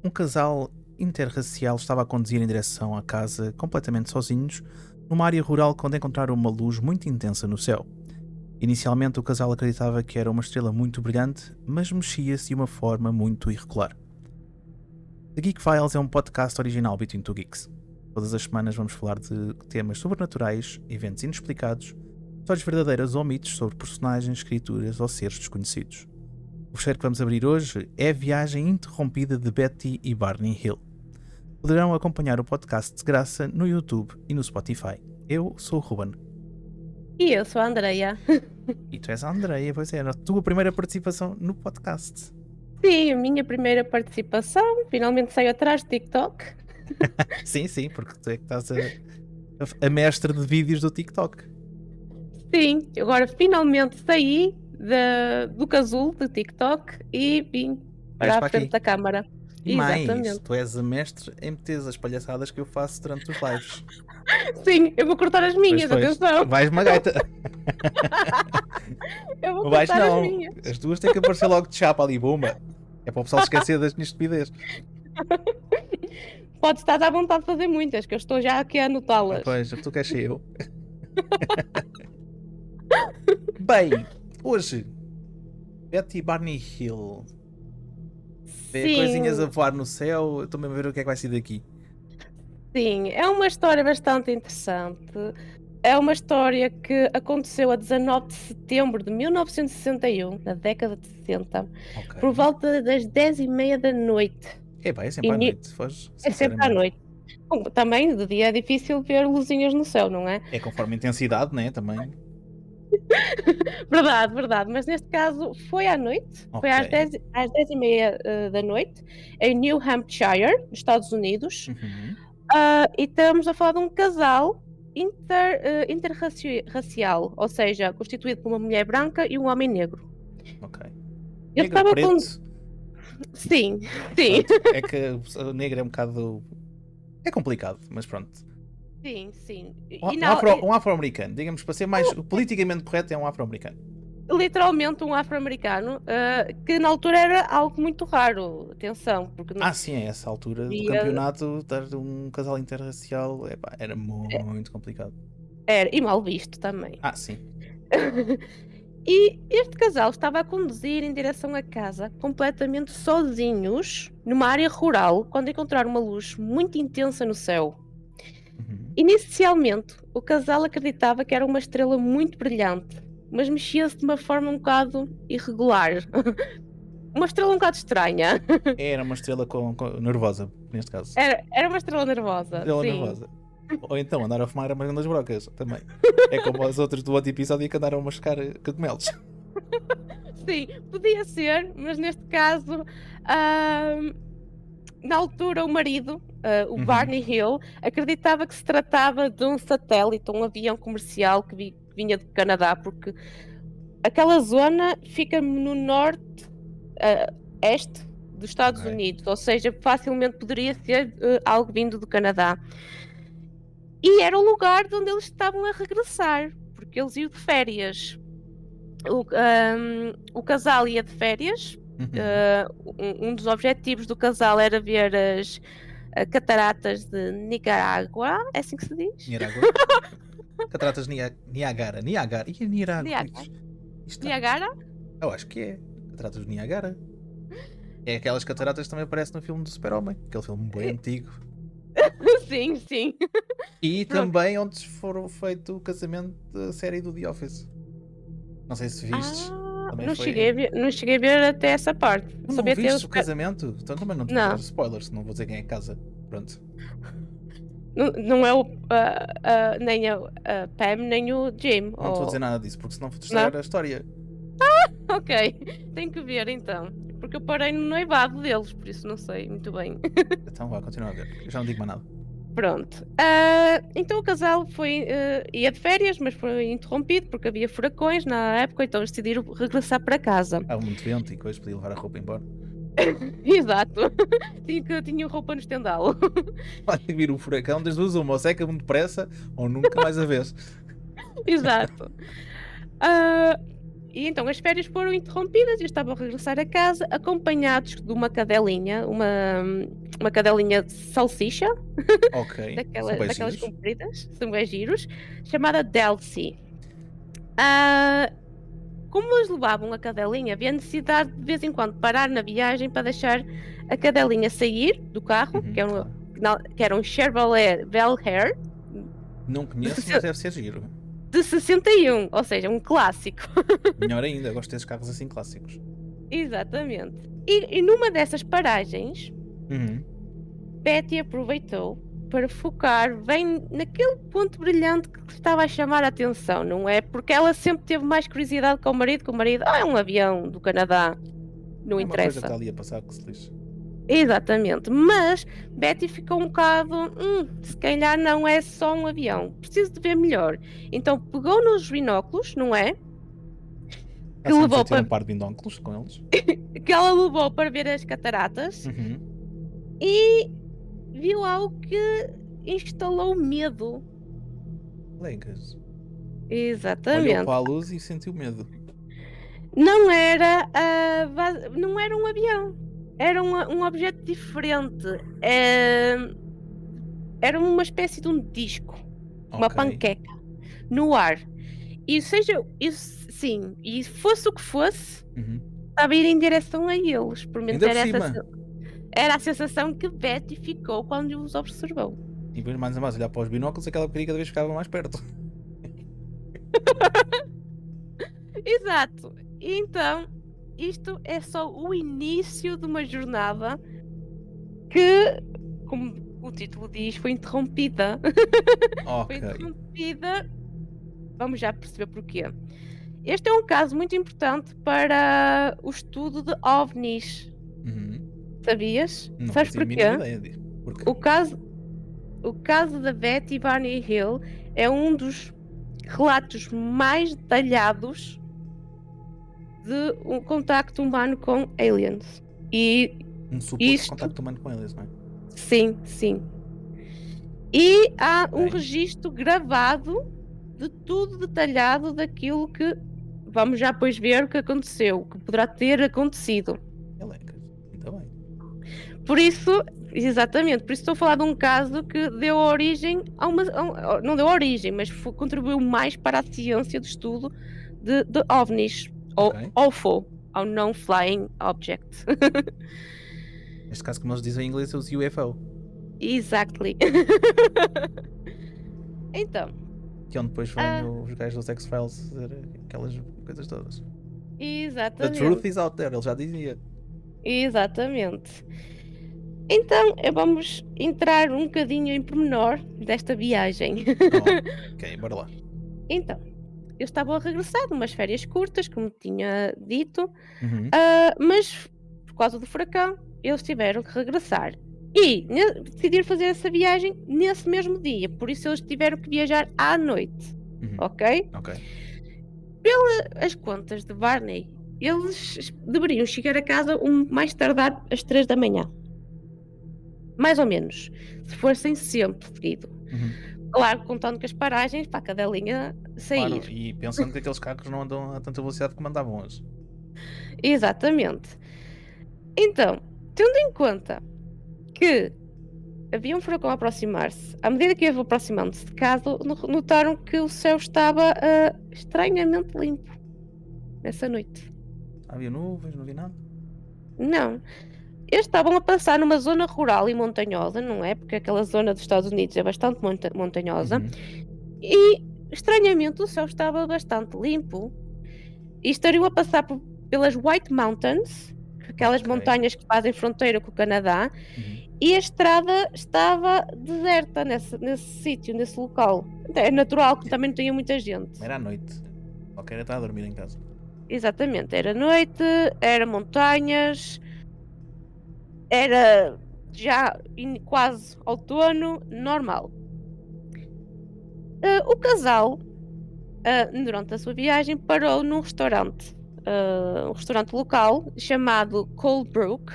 Um casal interracial estava a conduzir em direção à casa completamente sozinhos, numa área rural quando encontraram uma luz muito intensa no céu. Inicialmente o casal acreditava que era uma estrela muito brilhante, mas mexia-se de uma forma muito irregular. The Geek Files é um podcast original Between Two Geeks. Todas as semanas vamos falar de temas sobrenaturais, eventos inexplicados, histórias verdadeiras ou mitos sobre personagens, escrituras ou seres desconhecidos. O fecheiro que vamos abrir hoje é a viagem interrompida de Betty e Barney Hill. Poderão acompanhar o podcast de graça no YouTube e no Spotify. Eu sou o Ruben. E eu sou a Andreia. E tu és a Andreia, pois é, a tua primeira participação no podcast. Sim, a minha primeira participação. Finalmente saio atrás do TikTok. Sim, porque tu é que estás a mestre de vídeos do TikTok. Sim, agora finalmente saí do casulo do TikTok e vim para a frente da câmara. E mais, Exatamente. tu és a mestre em meter as palhaçadas que eu faço durante os lives. Sim, eu vou cortar as minhas, Pois. atenção. Vais-me a gaita. Eu vou Não vais cortar não. as minhas. As duas têm que aparecer logo de chapa ali, bomba. É para o pessoal se esquecer das minhas estupidez. Pode estar à vontade de fazer muitas, que eu estou já aqui a anotá-las. Pois, tu queres ser eu. Bem, hoje Betty e Barney Hill. Vê coisinhas a voar no céu. Eu estou mesmo a ver o que é que vai sair daqui. Sim, é uma história bastante interessante. É uma história que aconteceu a 19 de setembro de 1961, na década de 60, Ok. por volta das 10h30 da noite. É sempre à noite. Foge, É sempre à noite. Bom, também de dia é difícil ver luzinhas no céu, não é? É conforme a intensidade, né? Também. Verdade, mas neste caso foi à noite, foi às Ok. 10h30 da noite, em New Hampshire, nos Estados Unidos. Uhum. E estamos a falar de um casal interracial, ou seja, constituído por uma mulher branca e um homem negro. Ok. Eu Negro, estava preto. Sim. Pronto, é que o negro é um bocado... É complicado, mas pronto. Sim. Um afro-americano, digamos, para ser mais politicamente correto, é um afro-americano. Literalmente um afro-americano, que na altura era algo muito raro, atenção. Porque Sim, a essa altura do campeonato, ter um casal interracial era muito complicado. Era, e mal visto também. Sim. E este casal estava a conduzir em direção à casa, completamente sozinhos, numa área rural, quando encontraram uma luz muito intensa no céu. Uhum. Inicialmente, o casal acreditava que era uma estrela muito brilhante, mas mexia-se de uma forma um bocado irregular. Uma estrela um bocado estranha. Era uma estrela nervosa, neste caso. Era uma estrela nervosa, Estrela sim. nervosa. Ou então andar a fumar umas grandes brocas também. É como os outros do outro episódio que andaram a mascar cogumelos. Sim, podia ser, mas neste caso, na altura o marido, o Barney Hill, acreditava que se tratava de um satélite, um avião comercial que vinha do Canadá, porque aquela zona fica no norte, este dos Estados Unidos, ou seja, facilmente poderia ser algo vindo do Canadá. E era o lugar de onde eles estavam a regressar, porque eles iam de férias. O casal ia de férias. Um dos objetivos do casal era ver as cataratas de Nicarágua. É assim que se diz? Nicarágua. Cataratas Niagara. E a Niagara? Eu acho que é. Cataratas de Niagara. É aquelas cataratas que também aparecem no filme do Super-Homem. Aquele filme bem antigo. Sim. E também onde foram feito o casamento da série do The Office. Não sei se viste. Não cheguei a ver até essa parte. Não viste o casamento? Então também não te vou dar spoilers, não vou dizer quem é que casa. Pronto. Não é nem a Pam, nem o Jim. Não te vou dizer nada disso, porque senão vou estragar a história. Ok, tenho que ver então. Porque eu parei no noivado deles, por isso não sei muito bem. Então vá, continua a ver. Eu já não digo mais nada. Pronto. Então o casal ia de férias, mas foi interrompido porque havia furacões na época, então eles decidiram regressar para casa. Há muito vento e coisa, podia levar a roupa embora. Exato. Tinha roupa no estendal. Vai vir o furacão, das duas uma, ou seca muito depressa, ou nunca mais a vez. Exato. E então as férias foram interrompidas e eu estava a regressar a casa acompanhados de uma cadelinha, uma cadelinha de salsicha, Ok. São bem daquelas giros. compridas, são bem giros, chamada Delcy. Ah, como eles levavam a cadelinha, havia necessidade de vez em quando parar na viagem para deixar a cadelinha sair do carro, Claro. que era um Chevrolet Bel Air Não de, conheço, mas deve ser giro. de 61, ou seja, um clássico. Melhor ainda, eu gosto desses carros assim clássicos. Exatamente. E numa dessas paragens, Uhum. Betty aproveitou para focar bem naquele ponto brilhante que estava a chamar a atenção, não é? Porque ela sempre teve mais curiosidade com o marido, é um avião do Canadá, não É uma coisa que interessa. está ali a passar que se lixe. Exatamente, mas Betty ficou um bocado, se calhar não é só um avião, preciso de ver melhor. Então pegou nos binóculos, não é? Já sempre foi ter um par de binóculos com eles. Que ela levou para ver as cataratas Uhum. e viu algo que instalou medo. Legas. Olhou Exatamente. para a luz e sentiu medo. Não era, não era um avião, era um objeto diferente. Era uma espécie de um disco, uma Ok. panqueca, no ar. E seja, isso, sim, e fosse o que fosse, Uhum. estava a ir em direção a eles. Por menos Ainda por cima. era a sensação que Betty ficou quando os observou. E depois mais a mais olhar para os binóculos, aquela porcaria cada vez ficava mais perto. Exato. E então, isto é só o início de uma jornada que, como o título diz, foi interrompida. Foi Ok. interrompida. Vamos já perceber porquê. Este é um caso muito importante para o estudo de OVNIs. Uhum. Sabias? Não Sabes fazia a porquê? mínima ideia disso. Porque O caso da Betty Barney Hill é um dos relatos mais detalhados de um contacto humano com aliens. E um suposto isto, contacto humano com eles, não é? sim, sim. E há um Ok. registro gravado de tudo detalhado daquilo que vamos já depois ver o que aconteceu, o que poderá ter acontecido. Legas. Muito bem. Por isso, exatamente, por isso estou a falar de um caso que deu origem não deu origem, mas contribuiu mais para a ciência do estudo de OVNIs, Ok. ou UFO, ou Non-Flying Object. Neste caso, como eles dizem em inglês, é os UFO. Exactly. Então, Que é onde depois vêm os gajos dos X-Files dizer aquelas coisas todas. The truth exatamente. is out there, ele já dizia. Exatamente. Então, vamos entrar um bocadinho em pormenor desta viagem. Ok, bora lá. Então, eu estava a regressar de umas férias curtas, como tinha dito, Uhum. mas por causa do furacão, eles tiveram que regressar. E decidiram fazer essa viagem nesse mesmo dia, por isso eles tiveram que viajar à noite. Uhum. Ok? Ok. As contas de Barney, eles deveriam chegar a casa mais tardar às 3 da manhã. Mais ou menos. Se fossem sempre seguido. Uhum. Claro, contando com as paragens para a cadelinha sair. Claro, e pensando que aqueles carros não andam a tanta velocidade como andavam hoje. Exatamente. Então, tendo em conta que havia um furacão a aproximar-se, à medida que ia aproximando-se de casa, notaram que o céu estava estranhamente limpo nessa noite. Havia nuvens, não havia nada. Não. Eles estavam a passar numa zona rural e montanhosa, não é? Porque aquela zona dos Estados Unidos é bastante montanhosa. Uhum. E, estranhamente, o céu estava bastante limpo. E estariam a passar pelas White Mountains, aquelas Ok. montanhas que fazem fronteira com o Canadá. Uhum. E a estrada estava deserta nesse sítio, nesse local. É natural que também não tenha muita gente. Era à noite. Qualquer estar a dormir em casa. Exatamente, era noite, era montanhas, era já quase outono, normal. O casal, durante a sua viagem, parou num restaurante, um restaurante local chamado Coldbrook,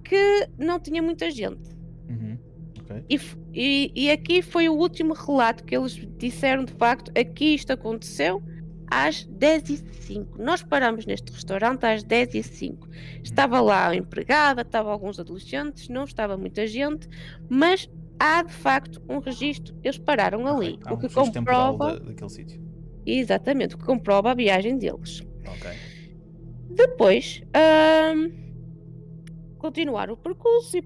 que não tinha muita gente. Uhum. Ok. E aqui foi o último relato que eles disseram, de facto, aqui isto aconteceu às 10h05. Nós paramos neste restaurante às 10h05. Estava lá a empregada, estava alguns adolescentes, não estava muita gente, mas há de facto um registro. Eles pararam ali, Há o um que registro temporal comprova, daquele sítio. exatamente, o que comprova a viagem deles. Ok. Depois, continuar o percurso e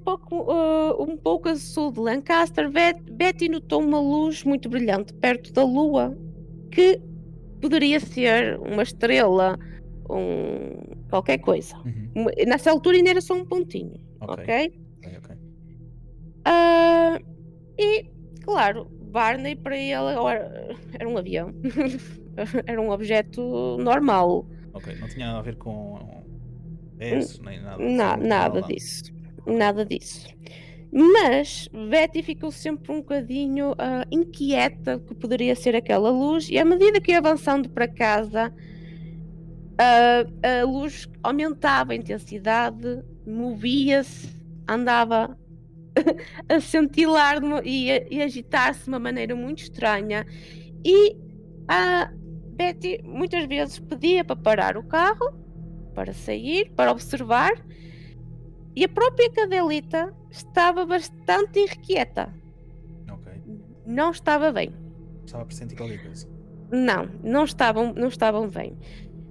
um pouco a sul de Lancaster, Betty notou uma luz muito brilhante perto da lua, que poderia ser uma estrela, qualquer coisa. Uhum. Nessa altura ainda era só um pontinho, Ok. ok? Ok. Ah, e, claro, Barney para ele era um avião. Era um objeto normal. Ok. Não tinha nada a ver com testes, nem nada. Só muito Nada random. disso. Ok. Nada disso. Mas Betty ficou sempre um bocadinho inquieta que poderia ser aquela luz, e à medida que ia avançando para casa, a luz aumentava a intensidade, movia-se, andava a cintilar e agitar-se de uma maneira muito estranha. E a Betty muitas vezes pedia para parar o carro, para sair, para observar, e a própria cadelita estava bastante irrequieta. Ok. Não estava bem. Estava a pressentir qualquer coisa. Não estavam bem.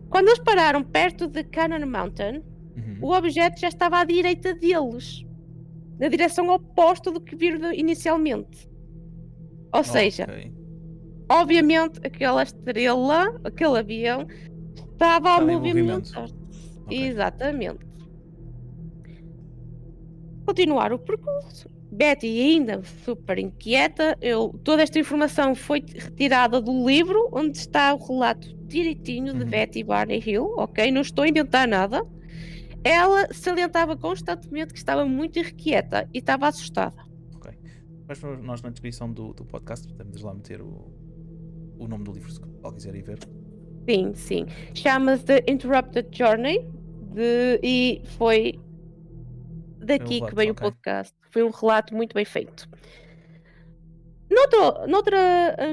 Quando eles pararam perto de Cannon Mountain, o Uhum. objeto já estava à direita deles, na direção oposta do que viram inicialmente. Ou seja, Ok. obviamente aquela estrela, aquele avião, estava a Estava em movimento. movimentar-se. Ok. Exatamente. Continuar o percurso. Betty ainda super inquieta. Toda esta informação foi retirada do livro, onde está o relato direitinho de Uhum. Betty Barney Hill, ok? Não estou a inventar nada. Ela salientava constantemente que estava muito irrequieta e estava assustada. Ok. Mas nós na descrição do podcast podemos lá meter o nome do livro, se alguém quiser ir ver. Sim, sim. Chama-se The Interrupted Journey e foi É o daqui que relato, veio o ok. podcast. Foi um relato muito bem feito.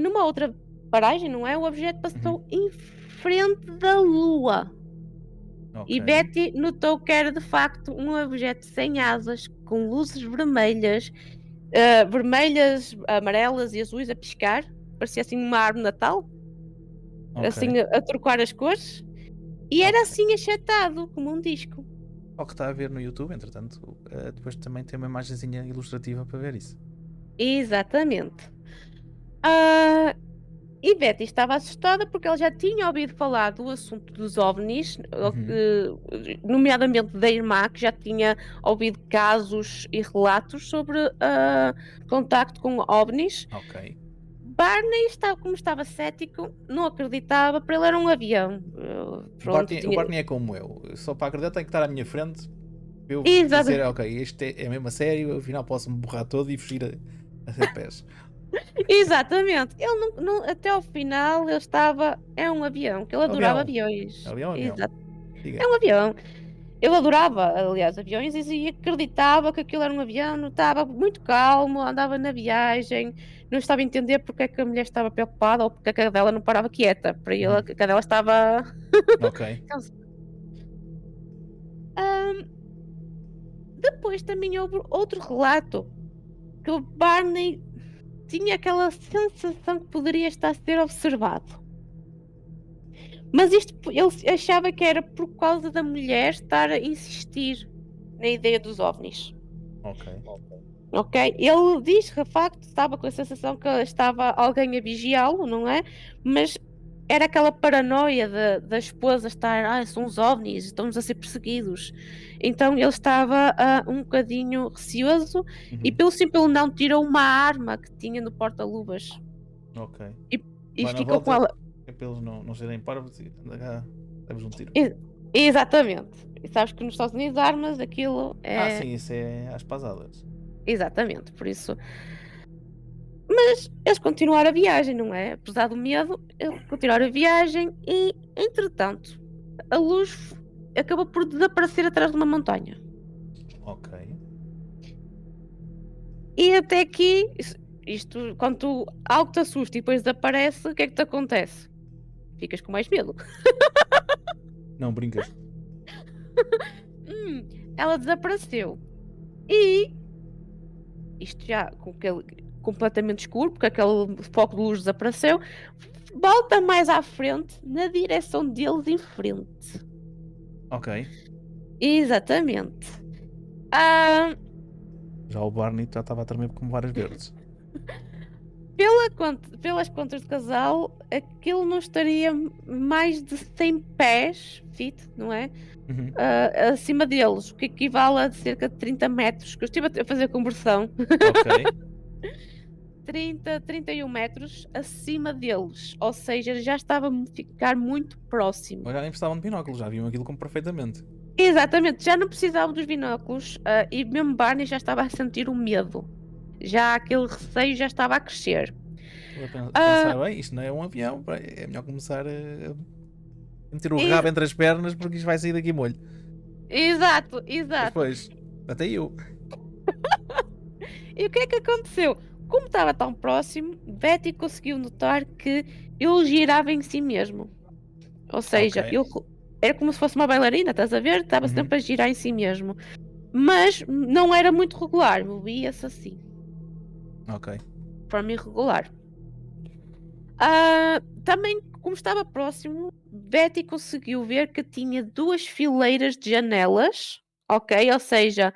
Numa outra paragem, não é? O objeto passou em frente da Lua. Ok. E Betty notou que era de facto um objeto sem asas, com luzes vermelhas, amarelas e azuis a piscar. Parecia assim uma árvore de Natal, Ok. assim a trocar as cores. E era Ok. assim achatado, como um disco. Ao que está a ver no YouTube, entretanto, depois também tem uma imagenzinha ilustrativa para ver isso. Exatamente. Ah, e Betty estava assustada porque ela já tinha ouvido falar do assunto dos OVNIs, Uhum. nomeadamente da irmã, que já tinha ouvido casos e relatos sobre contacto com OVNIs. Ok. Barney, como estava cético, não acreditava, para ele era um avião. Pronto, O Barney é como eu. Só para acreditar tem que estar à minha frente para eu Exato. dizer, ok, este é mesmo a sério, afinal posso-me borrar todo e fugir a pés. Exatamente. Ele até ao final ele estava. É um avião, que ele adorava Avião. aviões. Avião. Exato. É Diga. um avião. Ele adorava, aliás, aviões e acreditava que aquilo era um avião, não estava muito calmo, andava na viagem, não estava a entender porque é que a mulher estava preocupada ou porque a cadela não parava quieta. Para ele, a cadela estava. Ok. Ahm, Depois também houve outro relato que o Barney tinha aquela sensação que poderia estar a ser observado. Mas isto ele achava que era por causa da mulher estar a insistir na ideia dos OVNIs. Ok. Ok? Ele diz que de facto estava com a sensação que estava alguém a vigiá-lo, não é? Mas era aquela paranoia da esposa estar, são os OVNIs, estamos a ser perseguidos. Então ele estava um bocadinho receoso e Uhum. pelo simples não tirou uma arma que tinha no porta-luvas Ok. e, e Vai na ficou com volta, ela. é para eles não serem parvos e levas um tiro. Exatamente. E sabes que nos Estados Unidos armas, aquilo é. Sim, isso é às pasadas. Exatamente, por isso. Mas eles continuaram a viagem, não é? Apesar do medo, eles continuaram a viagem e, entretanto, a luz acabou por desaparecer atrás de uma montanha. Ok. E até aqui, isto, quando algo te assusta e depois desaparece, o que é que te acontece? ficas com mais medo. Não, brincas. Ela desapareceu. E isto já com aquele completamente escuro, porque aquele foco de luz desapareceu. Volta mais à frente, na direção deles em frente. Ok. Exatamente. Ah, Já o Barney já estava a tremer como várias verdes. pelas contas do casal, aquilo não estaria mais de 100 pés, feet, não é? Uhum. Acima deles, o que equivale a cerca de 30 metros, que eu estive a fazer a conversão. Ok. 31 metros acima deles, ou seja, já estava a ficar muito próximo. Mas já nem precisavam de binóculos, já viam aquilo como perfeitamente. Exatamente, já não precisavam dos binóculos e mesmo Barney já estava a sentir o medo. Já aquele receio já estava a crescer. Estou a pensar, bem, isto não é um avião, é melhor começar a meter o rabo entre as pernas porque isto vai sair daqui molho. Exato, Mas exato. depois, até eu. E o que é que aconteceu? Como estava tão próximo, Betty conseguiu notar que ele girava em si mesmo. Ou seja, Ok. ele era como se fosse uma bailarina, estás a ver? Estava Uhum. sempre a girar em si mesmo. Mas não era muito regular, movia-se assim, Ok. de forma irregular. Também, como estava próximo, Betty conseguiu ver que tinha 2 fileiras de janelas, ok? Ou seja,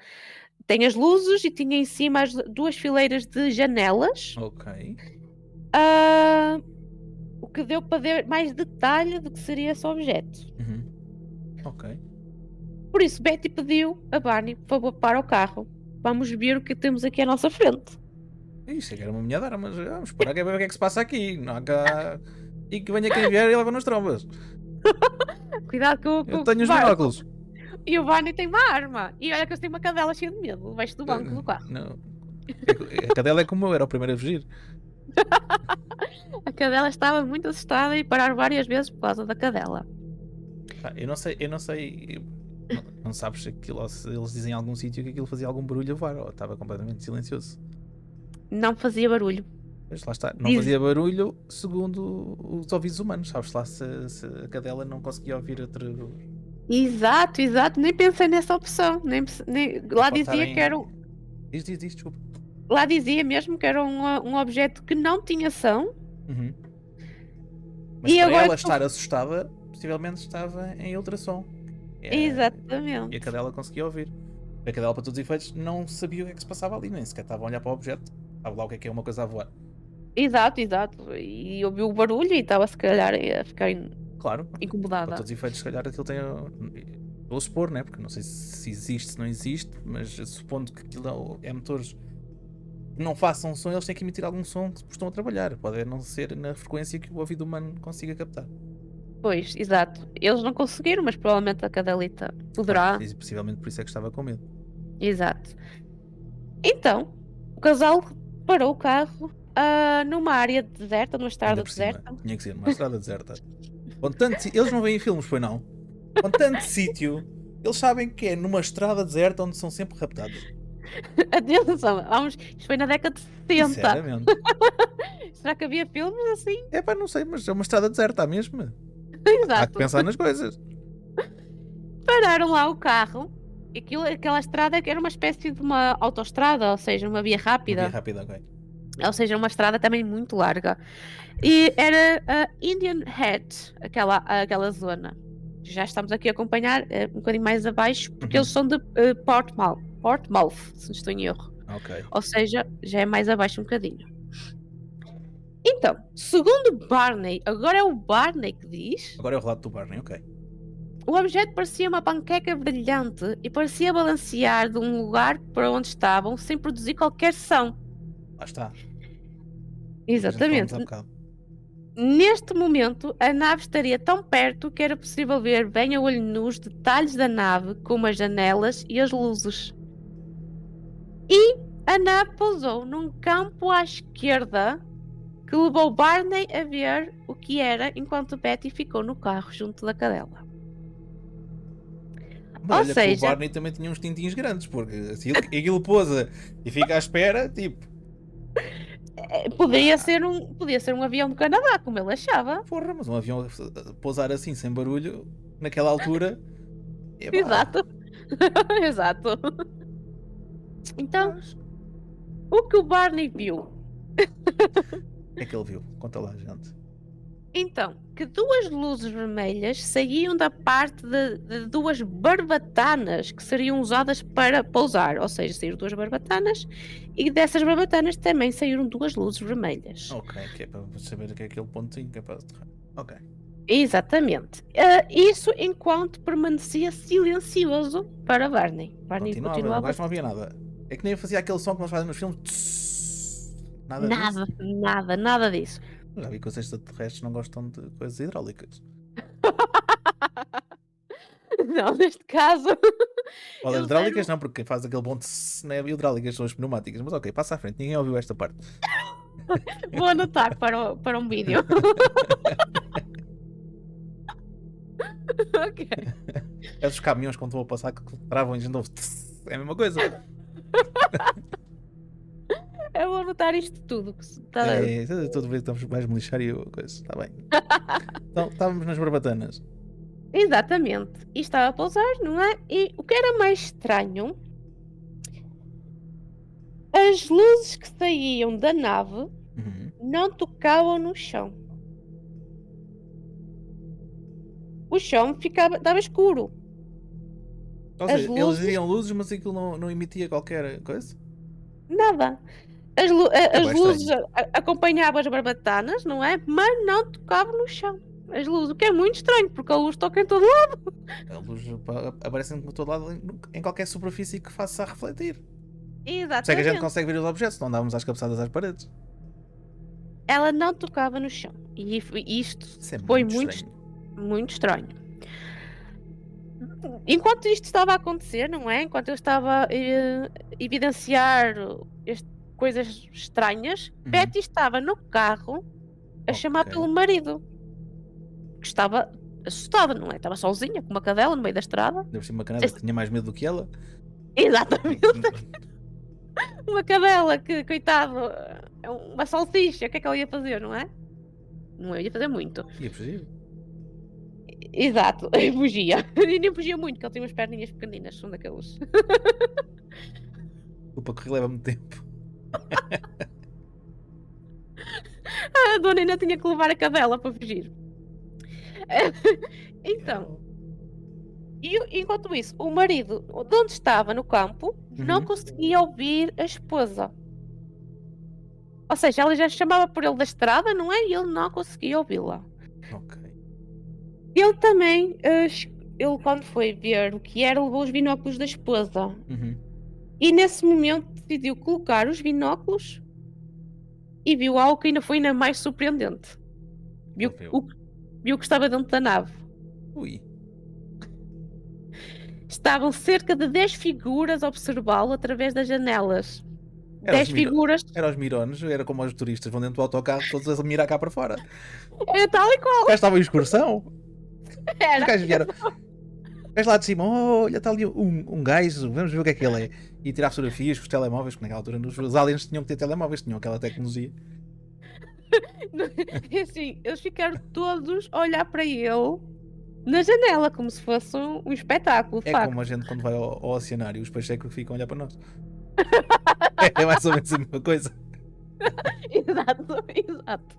tem as luzes e tinha em cima as 2 fileiras de janelas. Ok. O que deu para ver mais detalhe do que seria esse objeto. Uhum. Ok. Por isso, Betty pediu a Barney, por favor, para o carro. Vamos ver o que temos aqui à nossa frente. Isso é que era uma minhada, mas vamos esperar que é ver o que é que se passa aqui. Não há cá. E que venha quem vier e leva nas trombas. Cuidado com Eu o tenho os Barney. binóculos. E o Barney tem uma arma. E olha que eu tenho uma cadela cheia de medo debaixo do banco do carro. Não. A cadela é como eu, era o primeiro a fugir. A cadela estava muito assustada e parar várias vezes por causa da cadela. Eu não sei. Não sabes se aquilo, se eles dizem em algum sítio que aquilo fazia algum barulho a voar, ou estava completamente silencioso. Não fazia barulho. Mas lá está, não fazia barulho segundo os ouvidos humanos, sabes lá se a cadela não conseguia ouvir outro. Exato, exato. Nem pensei nessa opção. Lá Pode dizia estar que era. Diz, desculpa. Lá dizia mesmo que era um objeto que não tinha ação. Uhum. Mas E para agora ela estar assustada, possivelmente estava em ultrassom. E Exatamente. a cadela conseguia ouvir. A cadela, para todos os efeitos, não sabia o que é que se passava ali, nem sequer estava a olhar para o objeto. Estava lá o que é uma coisa a voar. Exato, exato. E ouviu o barulho e estava se calhar a ficar Claro, para incomodada. todos os efeitos, se calhar aquilo tem. Estou a supor, né? Porque não sei se existe, se não existe, mas supondo que aquilo é motores que não façam som, eles têm que emitir algum som que estão a trabalhar. Pode não ser na frequência que o ouvido humano consiga captar. Pois, exato. Eles não conseguiram, mas provavelmente a cadelita poderá. E possivelmente por isso é que estava com medo. Exato. Então, o casal parou o carro numa área deserta, numa estrada Ainda por cima, deserta. tinha que ser uma estrada deserta. Com tanto, eles não veem filmes, pois não? Com tanto sítio, eles sabem que é numa estrada deserta onde são sempre raptados. Atenção, isto foi na década de 70. Sinceramente. Será que havia filmes assim? É pá, não sei, mas é uma estrada deserta, a mesma. Há que Exato. pensar nas coisas. Pararam lá o carro. Aquela estrada que era uma espécie de uma autoestrada, ou seja, uma via rápida. Uma via rápida, ok. Ou seja, uma estrada também muito larga. E era a Indian Head, aquela zona. Já estamos aqui a acompanhar um bocadinho mais abaixo, porque eles são de Portsmouth, se não estou em erro. Ok. Ou seja, já é mais abaixo um bocadinho. Então, segundo Barney, agora é o Barney que diz, Agora é o relato do Barney, ok. o objeto parecia uma panqueca brilhante e parecia balancear de um lugar para onde estavam sem produzir qualquer som. Lá está. Exatamente. A gente falamos há bocado. Neste momento, a nave estaria tão perto que era possível ver bem a olho nu os detalhes da nave, como as janelas e as luzes. E a nave pousou num campo à esquerda que levou Barney a ver o que era, enquanto Betty ficou no carro junto da cadela. Mas olha que seja- o Barney também tinha uns tintins grandes, porque se aquilo pousa e fica à espera, tipo. Podia ser um avião do Canadá, como ele achava. Porra, mas um avião pousar assim, sem barulho, naquela altura. Epá, Exato. Exato. Então, mas o que o Barney viu? o que é que ele viu? Conta lá, gente. Então, que duas luzes vermelhas saíam da parte de duas barbatanas que seriam usadas para pousar. Ou seja, saíram duas barbatanas e dessas barbatanas também saíram duas luzes vermelhas. Ok, que é para saber o que é aquele pontinho que é para aterrar. Ok. Exatamente. Isso enquanto permanecia silencioso para Barney. Barney Continuava, no continuava. gajo não havia nada. É que nem fazia aquele som que nós fazemos nos filmes. Tss, nada disso. Nada disso. Já vi que os extraterrestres não gostam de coisas hidráulicas. Não, neste caso. Ou das eles hidráulicas eram- não, porque quem faz aquele bom tss, não é hidráulicas, são as pneumáticas. Mas ok, passa à frente, ninguém ouviu esta parte. Vou anotar para um vídeo. Ok. Esses caminhões quando estão a passar que travam e de novo. Tss, é a mesma coisa. Eu vou anotar isto tudo. Toda vez que estamos mais me lixar e eu coisa. Está bem. Então, estávamos nas barbatanas. Exatamente. E estava a pousar, não é? E o que era mais estranho, as luzes que saíam da nave Uhum. não tocavam no chão. O chão estava escuro. Ou As seja, eles luzes- diziam luzes, mas aquilo não emitia qualquer coisa. Nada. As bem luzes acompanhavam as barbatanas, não é? Mas não tocavam no chão. As luzes, o que é muito estranho, porque a luz toca em todo lado. A luz aparece por todo lado em qualquer superfície que faça a refletir. Por isso é que a gente Exatamente. consegue ver os objetos, não andávamos às cabeçadas às paredes. Ela não tocava no chão. E isto Isso é foi muito estranho. muito estranho. Enquanto isto estava a acontecer, não é? Enquanto eu estava a evidenciar coisas estranhas, Uhum. Betty estava no carro a chamar Ok. pelo marido. Que estava assustada, não é? Estava sozinha, com uma cadela no meio da estrada. Deve ser uma canada que tinha mais medo do que ela. Exatamente. Uma cadela que, coitado, é uma salsicha. O que é que ela ia fazer, não é? Não ia fazer muito. Ia fugir. Exato, e fugia. E nem fugia muito, porque ele tem umas perninhas pequeninas, são daqueles. O para correr leva muito tempo. A dona ainda tinha que levar a cadela para fugir. Então, enquanto isso, o marido, de onde estava no campo, não Uhum. conseguia ouvir a esposa. Ou seja, ela já chamava por ele da estrada, não é? E ele não conseguia ouvi-la. Ok. Ele também, ele quando foi ver o que era, levou os binóculos da esposa. Uhum. E nesse momento decidiu colocar os binóculos e viu algo que ainda foi ainda mais surpreendente. Viu o que estava dentro da nave. Ui. Estavam cerca de 10 figuras a observá-lo através das janelas. Era 10 os figuras. Era os mirones, era como os turistas vão dentro do autocarro todos a mirar cá para fora. É tal e qual. Os gajos estavam em excursão. Os Era. gajos vieram. Os gajos lá de cima, olha, está ali um gajo, vamos ver o que é que ele é. E tirar fotografias com os telemóveis, porque naquela altura os aliens tinham que ter telemóveis, tinham aquela tecnologia. E assim, eles ficaram todos a olhar para ele na janela, como se fosse um espetáculo, de É facto. como a gente quando vai ao oceanário, os peixes é que ficam a olhar para nós. É mais ou menos a mesma coisa. Exato.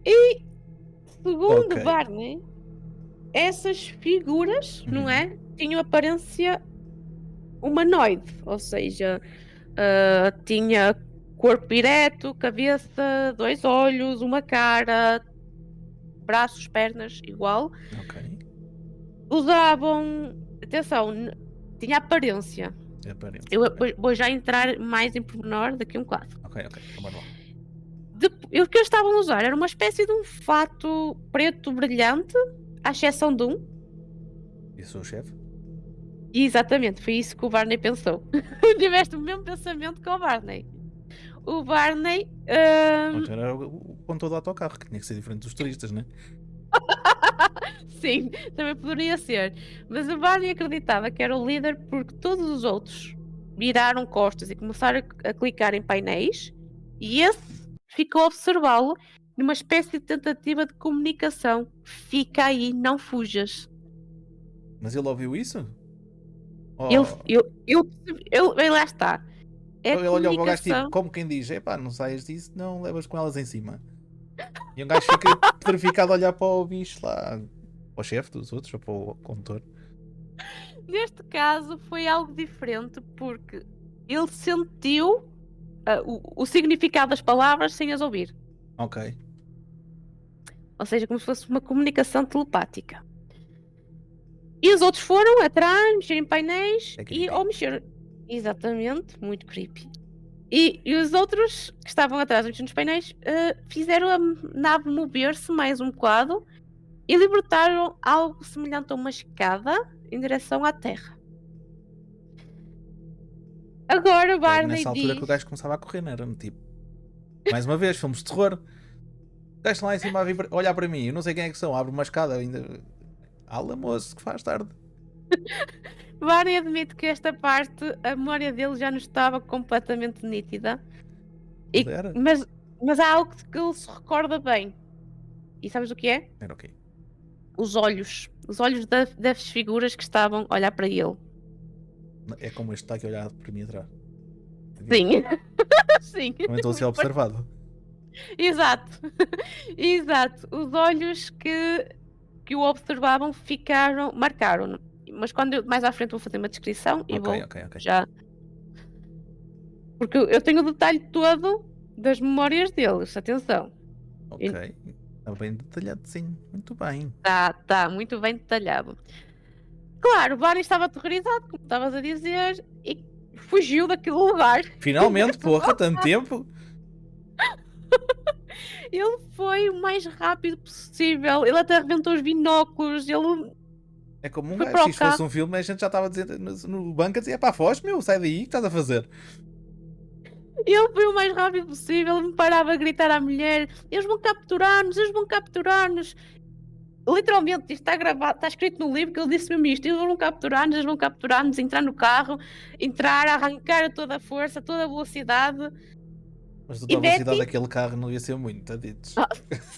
E, segundo Ok. Barney, essas figuras, não Uhum. é? Tinham aparência humanoide, ou seja, tinha corpo ereto, cabeça, 2 olhos, uma cara, braços, pernas, igual. Ok. Usavam, atenção, tinha aparência. É aparente. Eu vou já entrar mais em pormenor daqui a um bocado. Ok, então bora lá. O que eles estavam a usar era uma espécie de um fato preto brilhante, à exceção de um. Eu sou o chefe. E exatamente, foi isso que o Barney pensou. Tiveste o mesmo pensamento que o Barney. O Barney. Então era o controle do autocarro, que tinha que ser diferente dos turistas, né? Sim, também poderia ser. Mas o Barney acreditava que era o líder porque todos os outros viraram costas e começaram a clicar em painéis E esse ficou a observá-lo numa espécie de tentativa de comunicação. Fica aí, não fujas. Mas ele ouviu isso? Ele, Oh, ele lá está. É a ele olhou para o gajo tipo, comunicação. como quem diz, epá, não saias disso, não levas com elas em cima. E um gajo fica verificado a olhar para o bicho lá, para o chefe dos outros, ou para o condutor. Neste caso foi algo diferente porque ele sentiu o significado das palavras sem as ouvir. Ok. Ou seja, como se fosse uma comunicação telepática. E os outros foram atrás, mexer em painéis É e creepy. ao mexer. Exatamente, muito creepy. E os outros que estavam atrás a mexer nos painéis fizeram a nave mover-se mais um bocado e libertaram algo semelhante a uma escada em direção à Terra. Agora Era Barney nessa altura que o diz. gajo começava a correr, não era? Tipo, mais uma vez, filmes de terror. O gajo está lá em cima a olhar para mim, eu não sei quem é que são, abre uma escada ainda. Ala moço, que faz tarde. Barney admite que esta parte, a memória dele já não estava completamente nítida. Mas era? Mas há algo que ele se recorda bem. E sabes o que é? Era ok. Os olhos. Os olhos das figuras que estavam a olhar para ele. É como este está aqui a olhar para mim atrás. Sim. Sim. Também estou a ser observado. Exato. Exato. Os olhos que o observavam marcaram-no. Mas quando mais à frente vou fazer uma descrição e vou Ok. já. Porque eu tenho o detalhe todo das memórias deles, atenção. Ok. Está bem detalhado, sim. Muito bem. Tá muito bem detalhado. Claro, o Barney estava aterrorizado, como estavas a dizer, e fugiu daquele lugar. Finalmente, porra, tanto tempo. Ele foi o mais rápido possível. Ele até arrebentou os binóculos. Ele É como um foi gajo, para se o isto fosse carro. um filme, a gente já estava a dizer no banco a dizer, pá, foge, meu, sai daí, o que estás a fazer? Ele foi o mais rápido possível. Ele me parava a gritar à mulher: eles vão capturar-nos, eles vão capturar-nos. Literalmente, isto está gravado, está escrito no livro que ele disse mesmo isto: eles vão capturar-nos, entrar no carro, entrar, arrancar a toda a força, a toda a velocidade. Mas E toda a velocidade Betty. daquele carro não ia ser muito, taditos. Ah,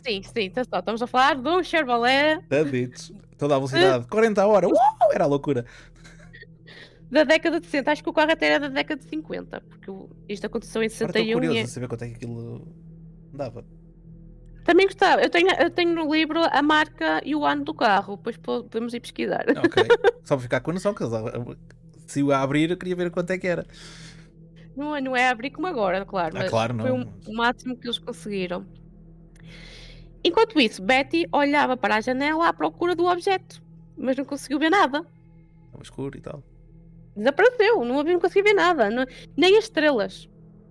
sim, estamos a falar de um Chevrolet Taditos. Toda a eh, velocidade, 40 a hora, era a loucura. da década de 60. Acho que o carro até era da década de 50, porque isto aconteceu em Agora estou 61 curioso e a saber quanto é que aquilo dava. também gostava. Eu tenho no livro a marca e o ano do carro, depois podemos ir pesquisar. Ok. Só para ficar com a noção, que se o a abrir, eu queria ver quanto é que era. Não é abrir como agora, claro, Ah, mas claro, foi não. o máximo que eles conseguiram. Enquanto isso, Betty olhava para a janela à procura do objeto, mas não conseguiu ver nada. Estava escuro e tal. Desapareceu, não conseguiu ver nada, nem as estrelas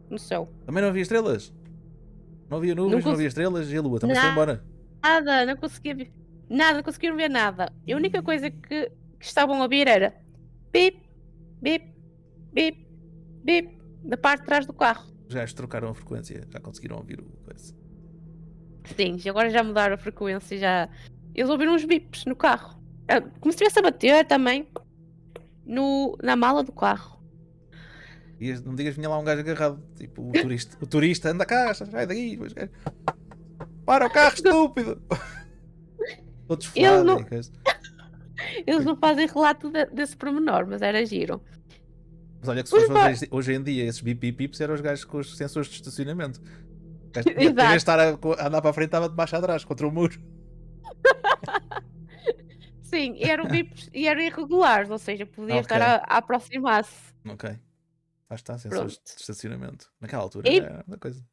no céu. Também não havia estrelas. Não havia nuvens, não havia estrelas e a lua também se foi embora. Nada, não conseguia ver nada, não conseguiram ver nada. A única coisa que estavam a ouvir era bip, bip, bip, bip, da parte de trás do carro. Os gajos trocaram a frequência, já conseguiram ouvir o coisa. Sim, agora já mudaram a frequência, já. Eles ouviram uns bips no carro. Como se estivesse a bater também na mala do carro. E não me digas que vinha lá um gajo agarrado, tipo o turista anda cá, sai daí, depois, gajo, para o carro, estúpido! Todo Eles desfolado não, e coisa. eles não fazem relato desse pormenor, mas era giro. Mas olha que se fosse hoje em dia, esses bip-bip-bips eram os gajos com os sensores de estacionamento. O gajo, em vez de estar a andar para a frente, estava de baixo atrás, contra o muro. Sim, eram bips e eram irregulares, ou seja, podia estar Ok. a aproximar-se. Ok. Lá está, sensores Pronto. de estacionamento. Naquela altura E, era uma coisa.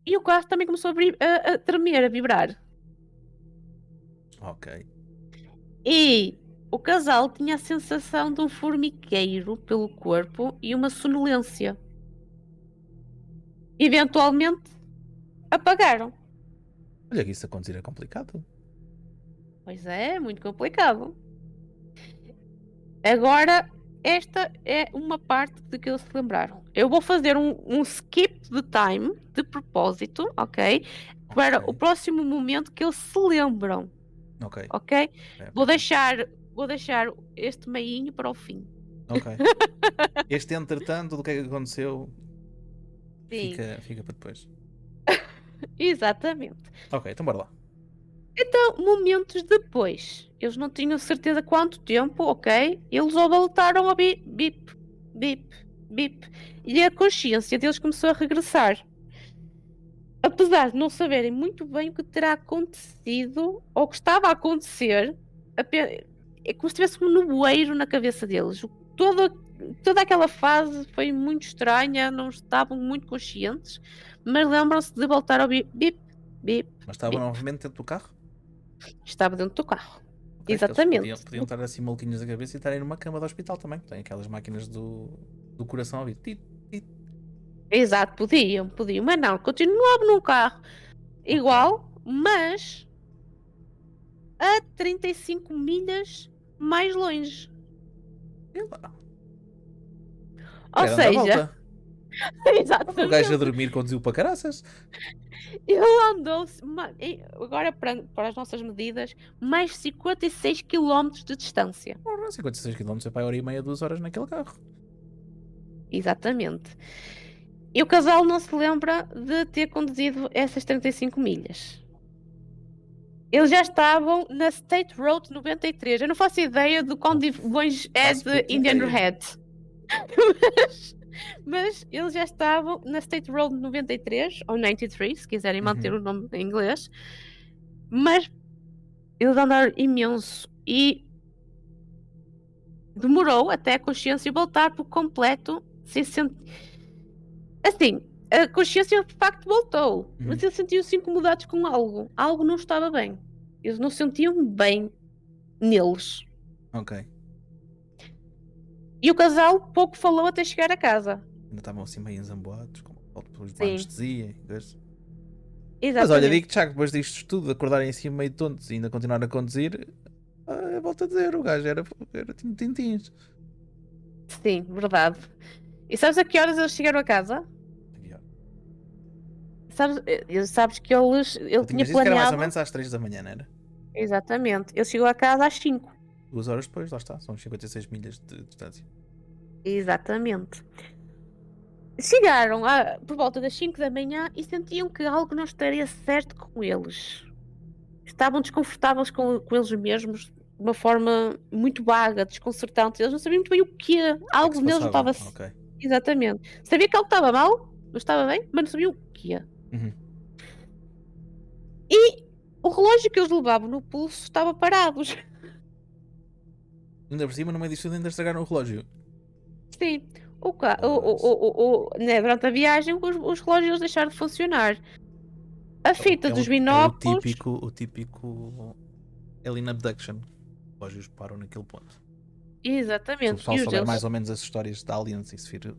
e o carro também começou a tremer, a vibrar. Ok. E o casal tinha a sensação de um formigueiro pelo corpo e uma sonolência. Eventualmente, apagaram. Olha que isso acontecer é complicado. Pois é, muito complicado. Agora, esta é uma parte de que eles se lembraram. Eu vou fazer um skip de time, de propósito, ok? Para Ok. o próximo momento que eles se lembram, Ok. ok? É, Vou deixar este meinho para o fim. Ok. Este entretanto, do que é que aconteceu? Sim, fica para depois. exatamente. Ok, então bora lá. Então, momentos depois, eles não tinham certeza quanto tempo, ok? Eles voltaram a bip, bip, bip, bip. E a consciência deles começou a regressar. Apesar de não saberem muito bem o que terá acontecido ou o que estava a acontecer, é como se tivesse um nevoeiro na cabeça deles. Toda, toda aquela fase foi muito estranha, não estavam muito conscientes, mas lembram-se de voltar ao bip, bip, bip, Mas estavam bip. novamente dentro do carro? Estava dentro do carro. Ok, que eles Exatamente. podiam estar assim maluquinhos da cabeça e estarem numa cama do hospital também. Tem aquelas máquinas do coração a ouvir. Tit, tit. Exato, podiam, mas não, continuava no carro Ok. igual, mas a 35 milhas mais longe. E lá. Ou Era dar a seja, volta. O gajo a exatamente, dormir conduziu para caraças. ele andou-se, agora para as nossas medidas, mais 56 quilómetros de distância. Ora, 56 km é para a hora e meia, 2 horas naquele carro. Exatamente. E o casal não se lembra de ter conduzido essas 35 milhas. Eles já estavam na State Road 93. Eu não faço ideia de quão Não longe é faço de puta Indian ideia. Head. mas eles já estavam na State Road 93, ou 93, se quiserem manter Uhum. o nome em inglês. Mas eles andaram imenso e demorou até a consciência voltar por completo. Assim, a consciência de facto voltou, mas Uhum. eles sentiam-se incomodados com algo. Algo não estava bem. Eles não se sentiam bem neles. Ok. E o casal pouco falou até chegar a casa. Ainda estavam assim meio enzamboados, com depois de Sim, anestesia e coisa. Mas olha, exatamente. digo-te já que depois disto tudo, acordarem assim meio tontos e ainda continuar a conduzir, volto a dizer, o gajo era tintins. Sim, verdade. E sabes a que horas eles chegaram a casa? Sabes que ele Tu tinha tinhas dito que era mais ou planeado. menos às 3 da manhã, não era? Exatamente. Ele chegou a casa às 5. 2 horas depois, lá está, são 56 milhas de distância. Exatamente. Chegaram por volta das 5 da manhã e sentiam que algo não estaria certo com eles. Estavam desconfortáveis com eles mesmos de uma forma muito vaga, desconcertante. Eles não sabiam muito bem o que é. O que é que Algo se neles não passava? estava. Ok. Exatamente. Sabia que algo estava mal, não estava bem, mas não sabiam o que é. Uhum. E o relógio que eles levavam no pulso estava parado. Ainda por cima, no meio disto tudo, ainda estragaram o relógio. Sim. Mas Né, durante a viagem, os relógios deixaram de funcionar. A fita dos é o binóculos. típico Alien Abduction. Os relógios param naquele ponto. Se o Exatamente. pessoal E os souber deles. mais ou menos as histórias de aliens e se vir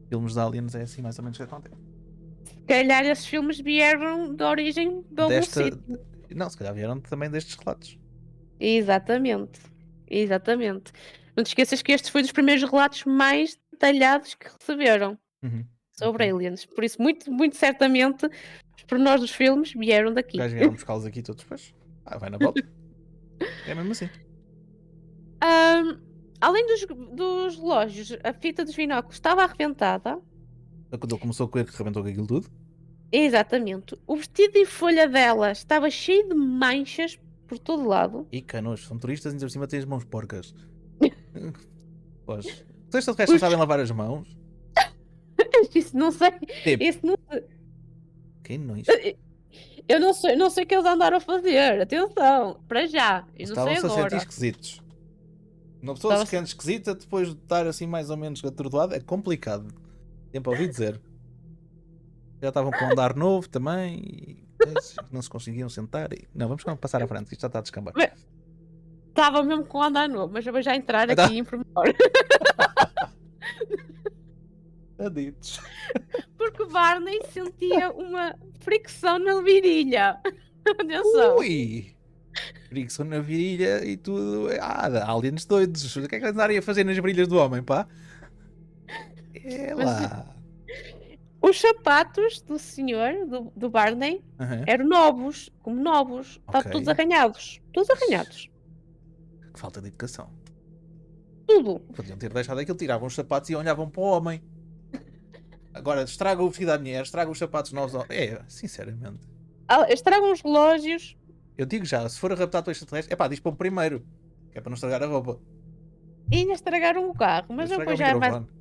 filmes de aliens, é assim mais ou menos que acontece. Se calhar esses filmes vieram de origem de algum Desta. sítio. Não, se calhar vieram também destes relatos. Exatamente. Exatamente. Não te esqueças que este foi dos primeiros relatos mais detalhados que receberam Uhum. sobre Ok. aliens. Por isso, muito, muito certamente, os pormenores dos filmes vieram Os daqui. gajos vieram buscá-los aqui todos depois. Vai na volta. É mesmo assim. Além dos relógios, a fita dos binóculos estava arrebentada. Quando ele começou a correr, que rebentou com aquilo tudo. Exatamente. O vestido em folha dela estava cheio de manchas por todo lado. E canos, são turistas, ainda por cima têm as mãos porcas. Pois. Vocês de resto não Os... sabem lavar as mãos? Isso não sei. Tipo, Isso não... que nojo. Eu não sei o que eles andaram a fazer. Atenção, para já. Eu não sei Estavam-se a sentir agora. esquisitos. Uma pessoa se Estava-se- sente esquisita depois de estar assim mais ou menos atordoada é complicado. Tempo a ouvir dizer. Já estavam com um andar novo também e não se conseguiam sentar. Não, vamos passar à frente, isto já está a descambar. Mas- Estava mesmo com andar novo, mas eu vou já entrar Ah, tá. aqui em pormenor. Aditos. Porque Barney sentia uma fricção na virilha. Atenção. Ui! Fricção na virilha e tudo. Aliens doidos. O que é que andarem a fazer nas virilhas do homem, pá? É Mas lá. os sapatos do senhor, do Barney, Aham. eram novos, como novos. Estavam todos Ok. arranhados. Todos arranhados. Que falta de educação. Tudo. Podiam ter deixado aquilo, tiravam os sapatos e olhavam para o homem. Agora, estraga o vestido à mulher, estraga os sapatos novos. Sinceramente. Estragam os relógios. Eu digo já, se for raptado pelo extraterrestre, diz para o primeiro. Que é para não estragar a roupa. E ainda estragaram o carro. Mas Estraga depois o já é mais. microfone.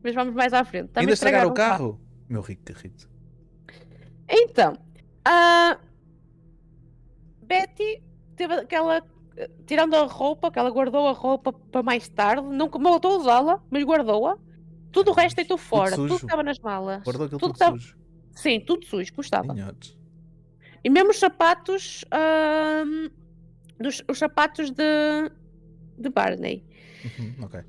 Mas vamos mais à frente. Também Ainda estragaram o carro. carro? Meu rico carrito. Então, a Betty teve aquela. Tirando a roupa, que ela guardou a roupa para mais tarde, não voltou a usá-la, mas guardou-a. Tudo o resto deitou fora, tudo sujo. estava nas malas. Guardou aquilo tudo sujo. Sim, tudo sujo, como estava. Minhotes. E mesmo os sapatos, os sapatos de Barney. Ok.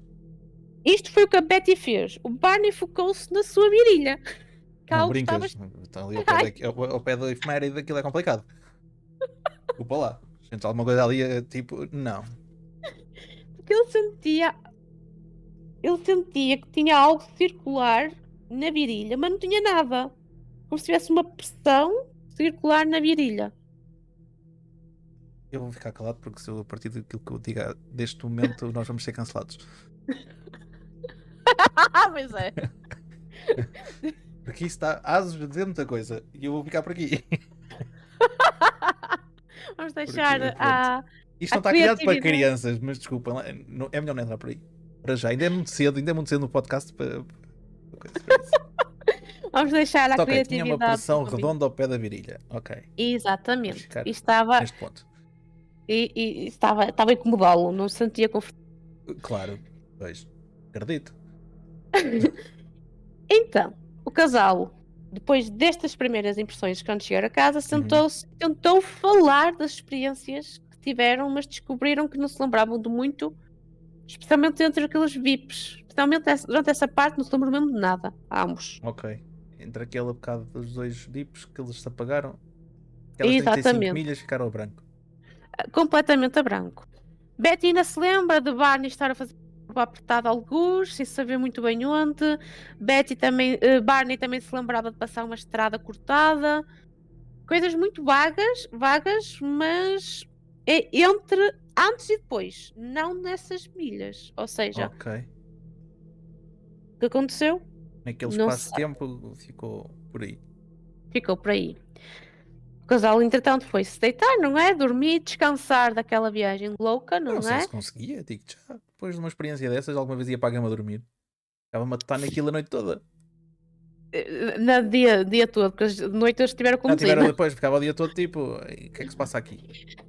Isto foi o que a Betty fez. O Barney focou-se na sua virilha. Não brincas. Estão ali ao pé da efeméride, daquilo é complicado. Desculpa lá. Sentes alguma coisa ali, tipo, não. Porque ele sentia que tinha algo circular na virilha, mas não tinha nada. Como se tivesse uma pressão circular na virilha. Eu vou ficar calado porque se eu, a partir daquilo que eu diga deste momento nós vamos ser cancelados. Pois é. Aqui está Asos a dizer muita coisa e eu vou ficar por aqui. Vamos deixar Isto não está criado para crianças, mas desculpa, é melhor não entrar por aí. Para já, ainda é muito cedo no podcast para isso. Vamos deixar a criatividade. Tinha uma pressão redonda ao pé da virilha. Ok. Exatamente. E estava neste ponto. E estava a incomodá-lo, não se sentia confortável. Claro, pois. Acredito. Então, o casal, depois destas primeiras impressões, quando chegaram a casa, sentou-se e tentou falar das experiências que tiveram, mas descobriram que não se lembravam de muito, especialmente entre aqueles VIPs. Especialmente durante essa parte, não se lembram mesmo de nada, ambos. Ok. Entre aquele bocado dos dois VIPs que eles se apagaram, aquelas 35 milhas ficaram a branco. Completamente a branco. Betty ainda se lembra de Barney estar a fazer apertado alguns, sem saber muito bem onde. Barney também se lembrava de passar uma estrada cortada. Coisas muito vagas, mas é entre antes e depois, não nessas milhas. Ou seja, o que aconteceu? Naquele espaço de tempo ficou por aí. Ficou por aí. O casal, entretanto, foi-se deitar, não é? Dormir, descansar daquela viagem louca, não é? Não sei se conseguia, digo-te já. Depois de uma experiência dessas, alguma vez ia para a cama a dormir. Estava-me a estar naquilo a noite toda. No dia todo, porque de noite eles estiveram com depois, ficava o dia todo tipo, o que é que se passa aqui?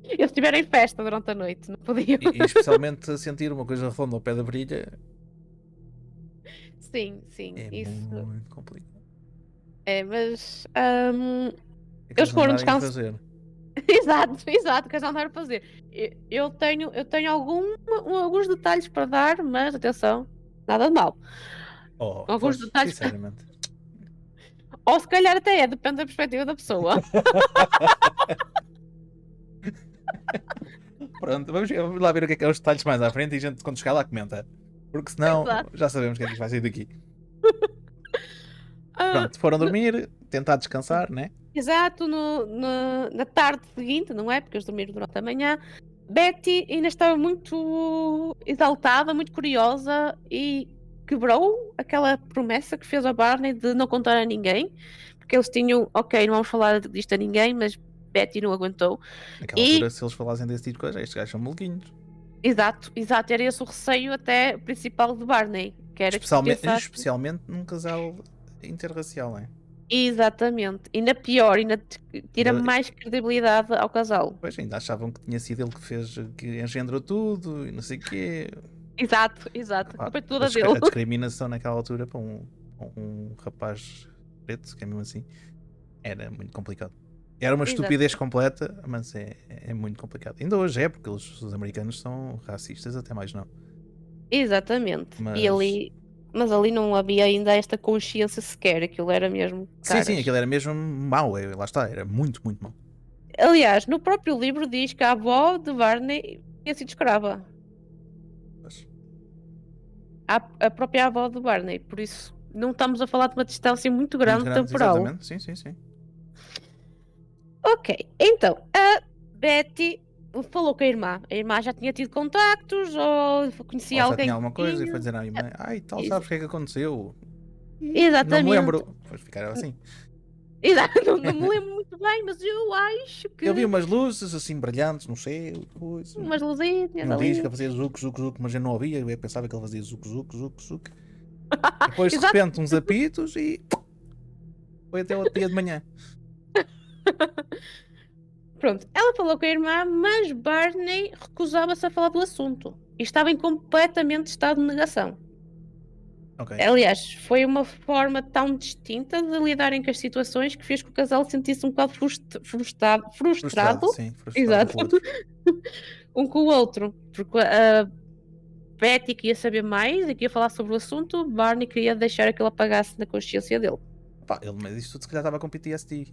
Eles estiveram em festa durante a noite, não podiam. E especialmente a sentir uma coisa redonda ao pé da brilha. Sim, isso muito complicado. Mas eles foram descansar. Exato, o que eles andaram a fazer. Eu tenho alguns detalhes para dar, mas atenção, nada de mal. Alguns detalhes. Sinceramente. Ou se calhar até depende da perspectiva da pessoa. Pronto, vamos lá ver o que é os detalhes mais à frente e a gente, quando chegar lá, comenta. Porque senão já sabemos o que é que vai sair daqui. Pronto, foram dormir, tentar descansar, né? Exato, na tarde seguinte, não é? Porque eles dormiram durante a manhã. Betty ainda estava muito exaltada, muito curiosa e quebrou aquela promessa que fez a Barney de não contar a ninguém. Porque eles tinham, ok, não vamos falar disto a ninguém, mas Betty não aguentou. Naquela altura, se eles falassem desse tipo de coisa, estes gajos são maluquinhos. Exato, era esse o receio até principal de Barney. Que era especialmente num casal interracial, não é? Exatamente, ainda pior, ainda tira mais credibilidade ao casal. Pois, ainda achavam que tinha sido ele que fez, que engendrou tudo e não sei o quê. Exato, foi tudo dele. A discriminação naquela altura para um rapaz preto, que é mesmo assim, era muito complicado. Era uma estupidez completa, mas é muito complicado. Ainda hoje é, porque os americanos são racistas, até mais não. Exatamente, mas ali não havia ainda esta consciência sequer, aquilo era mesmo caras. Sim, aquilo era mesmo mau, lá está, era muito, muito mau. Aliás, no próprio livro diz que a avó de Barney tinha sido escrava. A própria avó de Barney, por isso não estamos a falar de uma distância muito grande temporal. Exatamente, sim. Ok, então, a Betty falou com a irmã já tinha tido contactos ou conhecia alguém. Já tinha alguma coisa e foi dizer à irmã, tal, sabes o que é que aconteceu? Não me Exatamente. lembro. Depois ficaram assim. Exato, não me lembro muito bem, mas eu acho Eu vi que umas luzes assim brilhantes, não sei, coisa. umas luzinhas Um disco ali. a fazer zuc, zuc, zuc, mas eu não ouvia, eu pensava que ele fazia zuc, zuc, zuc, zuc. Depois de Exato. repente uns apitos e foi até outro dia de manhã. Pronto, ela falou com a irmã, mas Barney recusava-se a falar do assunto e estava em completamente estado de negação. Ok. Aliás, foi uma forma tão distinta de lidarem com as situações que fez que o casal se sentisse um bocado Frustrado, frustrado, sim, frustrado um exato, com o outro. um com o outro, porque a Betty queria saber mais e queria falar sobre o assunto, Barney queria deixar que ele apagasse na consciência dele. Pá, ele, mas isto tudo se calhar estava com PTSD.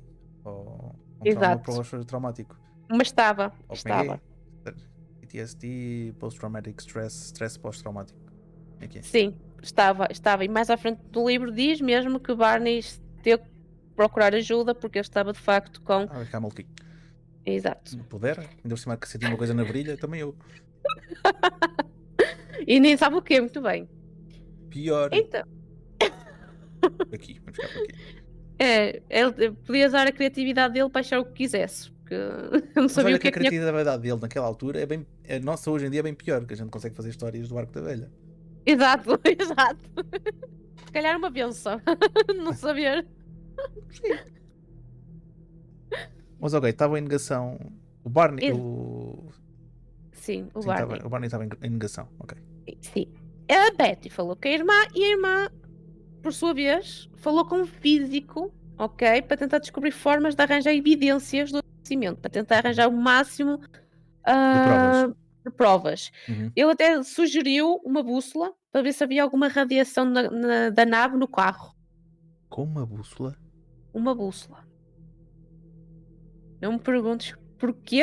Ou um trauma Exato, traumático. mas estava, Ou como é que estava. é? PTSD, Post-Traumatic Stress pós-traumático. Como é que é? Sim, estava. E mais à frente do livro diz mesmo que Barney teve que procurar ajuda porque ele estava de facto com. Ah, vai ficar maluquinho. Exato. Não puder, ainda por cima que sentir uma coisa na virilha, também eu. E nem sabe o quê, muito bem. Pior. Então, Aqui, vamos ficar por aqui. ele podia usar a criatividade dele para achar o que quisesse, porque eu não Mas sabia olha o que que a é que tinha. criatividade dele naquela altura é bem. A nossa hoje em dia é bem pior, que a gente consegue fazer histórias do Arco da Velha. Exato, exato. Se calhar uma benção, não saber. Sim. Mas ok, estava em negação. O Barney. Ex- O... Sim, o Sim, Barney. o Barney estava em negação. Ok. Sim. A Betty falou com a irmã e a irmã, por sua vez, falou com um físico, ok? Para tentar descobrir formas de arranjar evidências do acontecimento, para tentar arranjar o máximo De provas. de provas. Uhum. Ele até sugeriu uma bússola para ver se havia alguma radiação da nave no carro. Com uma bússola? Uma bússola. Não me perguntes porquê,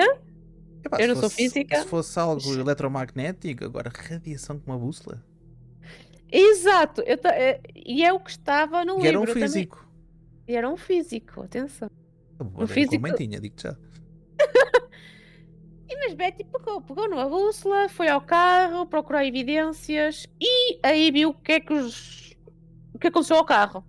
Epá, eu não sou física. se fosse algo eletromagnético, agora radiação com uma bússola? Exato, e é o que estava no E era um livro eu também. físico. E era um físico, atenção. Vou Um ver com a físico. mãe tinha, digo-te já. E mas Betty pegou numa bússola, foi ao carro, procurou evidências e aí viu o que aconteceu ao carro.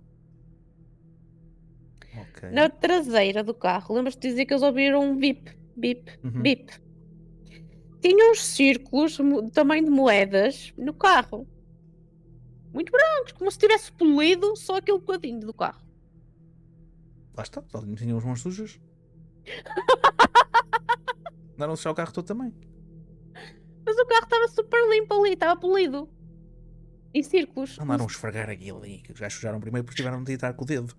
Ok. Na traseira do carro, lembras-te de dizer que eles ouviram um bip, bip, Uhum. bip. Tinha uns círculos do tamanho de moedas no carro. Muito brancos, como se tivesse polido só aquele bocadinho do carro. Lá está, só tinha uns mãos sujas. Andaram-se já o carro todo também. Mas o carro estava super limpo ali, estava polido. Em círculos. Andaram a esfregar aquilo ali, que já sujaram primeiro, depois tiveram de entrar com o dedo.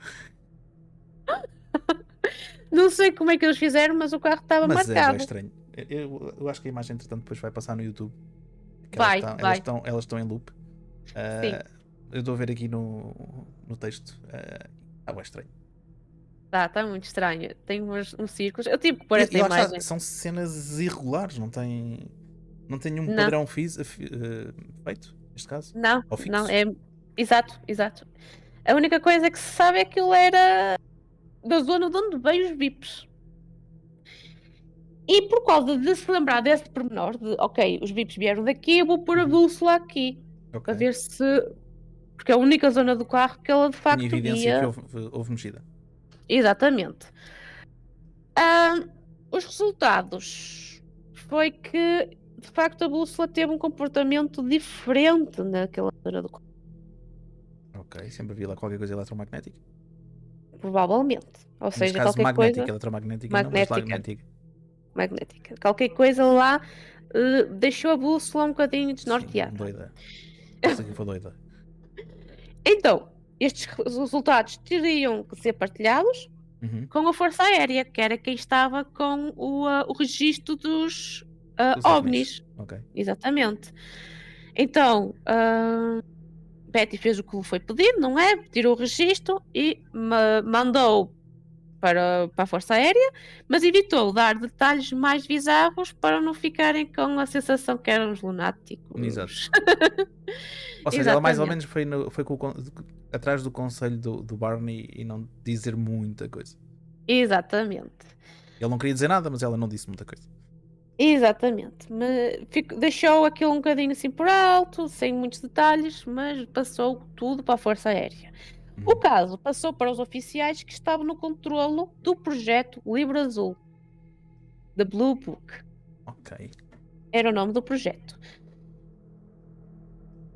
Não sei como é que eles fizeram, mas o carro estava Mas é bem marcado. estranho. Eu acho que a imagem, entretanto, depois vai passar no YouTube. Que Vai. elas estão em loop. Sim. Eu estou a ver aqui no texto. Está bem estranho. Está muito estranho. Tem uns círculos. Eu tive que pôr esta E lá está, imagem. são cenas irregulares, não tem nenhum Não. padrão feito, neste caso. Não, Ou fixo. não, é. Exato, exato. A única coisa que se sabe é que ele era da zona de onde veio os bips. E por causa de se lembrar desse pormenor, de ok, os bips vieram daqui, eu vou pôr a bússola aqui. Ok. Para ver se. Porque é a única zona do carro que ela de Tem facto evidência via. que houve mexida. Exatamente. Os resultados foi que de facto a bússola teve um comportamento diferente naquela zona do carro. Ok, sempre vi lá qualquer coisa eletromagnética. Provavelmente. Ou Neste seja, caso, qualquer magnética, coisa eletromagnética não, mas magnética. magnética. Qualquer coisa lá deixou a bússola um bocadinho Sim, desnorteada. doida. Esta aqui foi doida. Então, estes resultados teriam que ser partilhados Uhum. com a Força Aérea, que era quem estava com o registro dos Os OVNIs. Ok. Exatamente. Então, Betty fez o que lhe foi pedido, não é? Tirou o registro e mandou para a Força Aérea, mas evitou dar detalhes mais bizarros para não ficarem com a sensação que eram os lunáticos. Exato. Ou seja, ela mais ou menos foi atrás do conselho do Barney e não dizer muita coisa. Exatamente. Ele não queria dizer nada, mas ela não disse muita coisa. Exatamente. Deixou aquilo um bocadinho assim por alto, sem muitos detalhes, mas passou tudo para a Força Aérea. O caso passou para os oficiais que estavam no controlo do projeto Livro Azul. The Blue Book. Ok. Era o nome do projeto.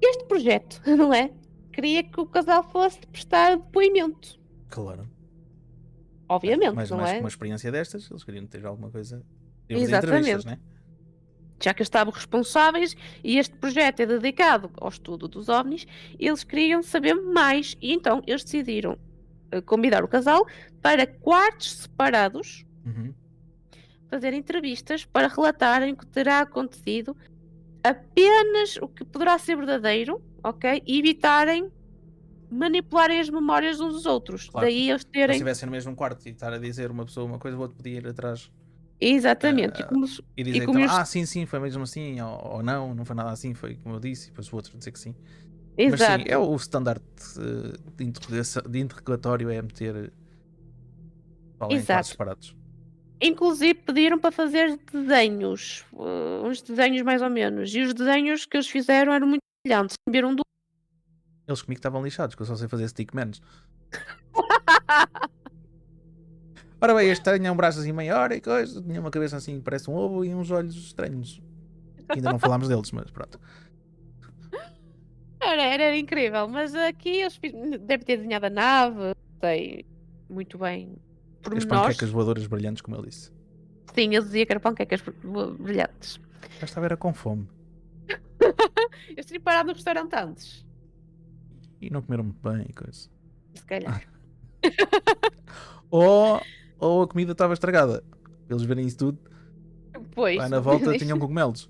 Este projeto, não é? Queria que o casal fosse prestar depoimento. Claro. Obviamente, Mas não mais que é? uma experiência destas, eles queriam ter alguma coisa. Queriam fazer entrevistas, Exatamente. né? Já que estavam responsáveis e este projeto é dedicado ao estudo dos OVNIs, eles queriam saber mais e então eles decidiram convidar o casal para quartos separados Uhum. fazer entrevistas para relatarem o que terá acontecido, apenas o que poderá ser verdadeiro, ok? E evitarem manipularem as memórias uns dos outros. Claro. Daí eles Se eles terem. estivessem no mesmo quarto e estar a dizer uma pessoa uma coisa, o outro podia ir atrás Exatamente. ah, e E dizer que como estava, eles... sim, sim, foi mesmo assim, ou não, não foi nada assim, foi como eu disse, e depois o outro dizer que sim. Mas sim, é Exato. o standard de interrogatório é meter alguém em quartos Exato. separados. Inclusive pediram para fazer desenhos, uns desenhos mais ou menos. E os desenhos que eles fizeram eram muito brilhantes. Viram do... Eles comigo estavam lixados, que eu só sei fazer stickmans. Ora bem, este tinha um braço assim maior e coisa, tinha uma cabeça assim que parece um ovo e uns olhos estranhos. Ainda não falámos deles, mas pronto. Era incrível, mas aqui eles devem ter desenhado a nave, sei muito bem. As panquecas Pormenores. voadoras brilhantes, como ele disse. Sim, eu dizia que era panquecas brilhantes. Já estava era com fome. Eu tinha parado no restaurante antes, E não comeram muito bem e coisa. se calhar. Ou a comida estava estragada. Para eles verem isso tudo, Pois, lá na volta tinham cogumelos.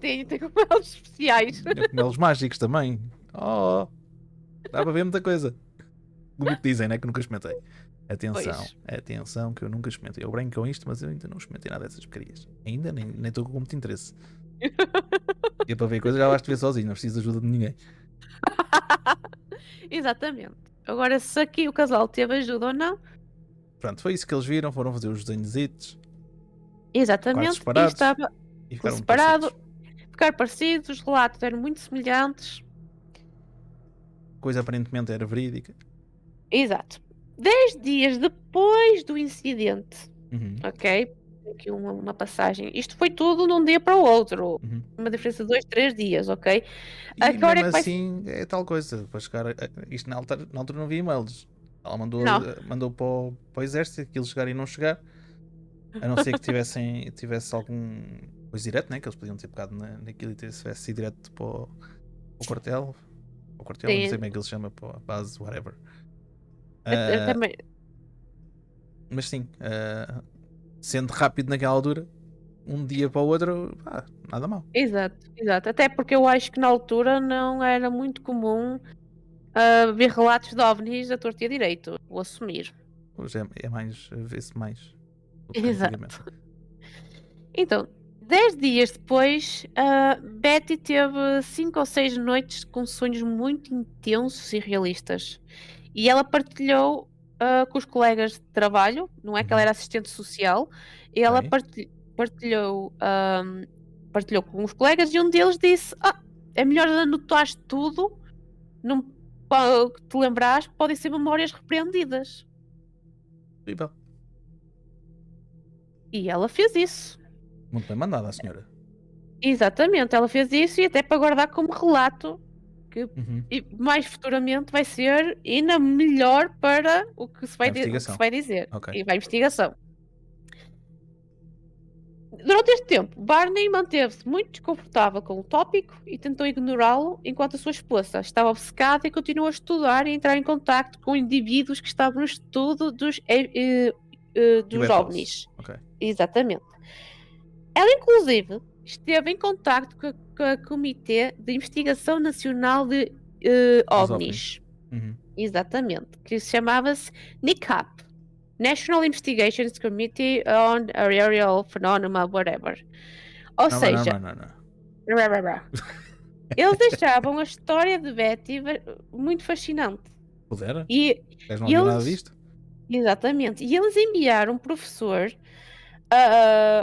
tenho cogumelos especiais. Tinham cogumelos mágicos também. Oh, dá para ver muita coisa. Como te dizem, né? Que nunca experimentei. Atenção, Pois. atenção, que eu nunca experimentei. Eu brinco com isto, mas eu ainda não experimentei nada dessas porcarias. Ainda nem estou com muito interesse. E para ver coisas já vais-te ver sozinho, não preciso de ajuda de ninguém. Exatamente. Agora, se aqui o casal teve ajuda ou não, Pronto, foi isso que eles viram. Foram fazer os desenhos, quartos exatamente, e separados estava e tudo ficaram separado, parecidos. ficar parecidos, os relatos eram muito semelhantes. Coisa aparentemente era verídica. Exato. 10 dias depois do incidente, Uhum, ok? Aqui uma passagem. Isto foi tudo de um dia para o outro. uhum. Uma diferença de 2, 3 dias, ok? E Agora mesmo é que vai. assim é tal coisa. Para chegar isto na altura não havia e-mails. Ela Não, mandou para o exército aquilo chegar e não chegar. A não ser que tivesse algum coisa direto, né? Que eles podiam ter pegado naquilo e tivesse sido direto para o quartel. O quartel, não sei tem, bem que ele se chama, para a base, whatever. eu Ah, também. mas sim, sendo rápido naquela altura, um dia para o outro, nada mal. Exato, exato. Até porque eu acho que na altura não era muito comum ver relatos de OVNIs a torto e a direito. Vou assumir. Hoje é mais, vê-se mais do que antigamente. Exato. Então, 10 dias depois, Betty teve 5 ou 6 noites com sonhos muito intensos e realistas. E ela partilhou com os colegas de trabalho, não é que ela Uhum. era assistente social, e ela Ok. partilhou, partilhou com os colegas e um deles disse: é melhor anotar tudo, não, que te lembrares, podem ser memórias repreendidas. Incrível. E ela fez isso. Muito bem mandada a senhora. Exatamente, ela fez isso e até para guardar como relato que Uhum. mais futuramente vai ser ainda melhor para o que se A vai, o que se investigação. vai dizer Ok. e para a investigação. Durante este tempo, Barney manteve-se muito desconfortável com o tópico e tentou ignorá-lo enquanto a sua esposa estava obcecada e continuou a estudar e entrar em contacto com indivíduos que estavam no estudo dos UFOs. OVNIs. Ok. Exatamente. Ela, inclusive, esteve em contacto com a Comitê de Investigação Nacional de Dos OVNIs. OVNIs. Uhum. Exatamente. Que se chamava-se NICAP. National Investigations Committee on Aerial Phenomena, whatever. Ou Não, não, não, seja, não, não. eles deixavam a história de Betty muito fascinante. Pudera? E, Eles não e ouviu nada eles, disto? exatamente, e eles enviaram um professor,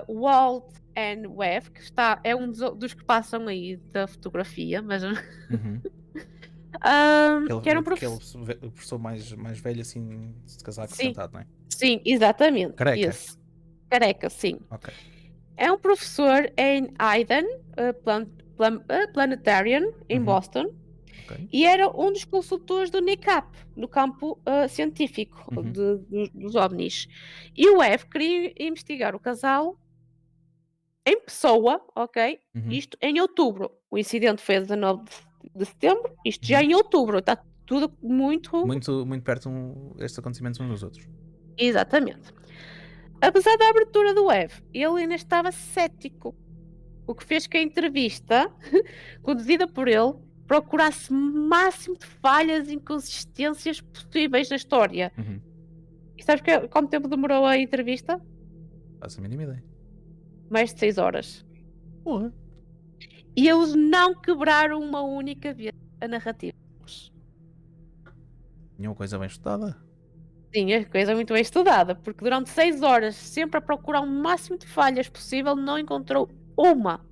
Walt N. Webb, que é um dos que passam aí da fotografia, mas Uhum. Que era um Aquele professor. professor mais velho, assim, de casaco Sim, sentado, não é? sim, exatamente. Careca. Esse. Careca, sim. Ok. É um professor em Iden, Planetarium, em Uhum. Boston, Ok. e era um dos consultores do NICAP, no campo científico Uhum. dos OVNIs. E o F queria investigar o casal em pessoa, ok? Uhum. Isto em outubro. O incidente foi a 19 de setembro, isto já Uhum. em outubro. Está tudo muito. Muito perto estes acontecimentos uns dos outros. Exatamente. Apesar da abertura do Web, ele ainda estava cético, o que fez que a entrevista, conduzida por ele, procurasse o máximo de falhas e inconsistências possíveis na história. Uhum. E sabes quanto tempo demorou a entrevista? Faço a mínima ideia. Mais de 6 horas. Porra. E eles não quebraram uma única vez a narrativa. Nenhuma coisa bem estudada. Sim, é coisa muito bem estudada, porque durante 6 horas, sempre a procurar o máximo de falhas possível, não encontrou uma.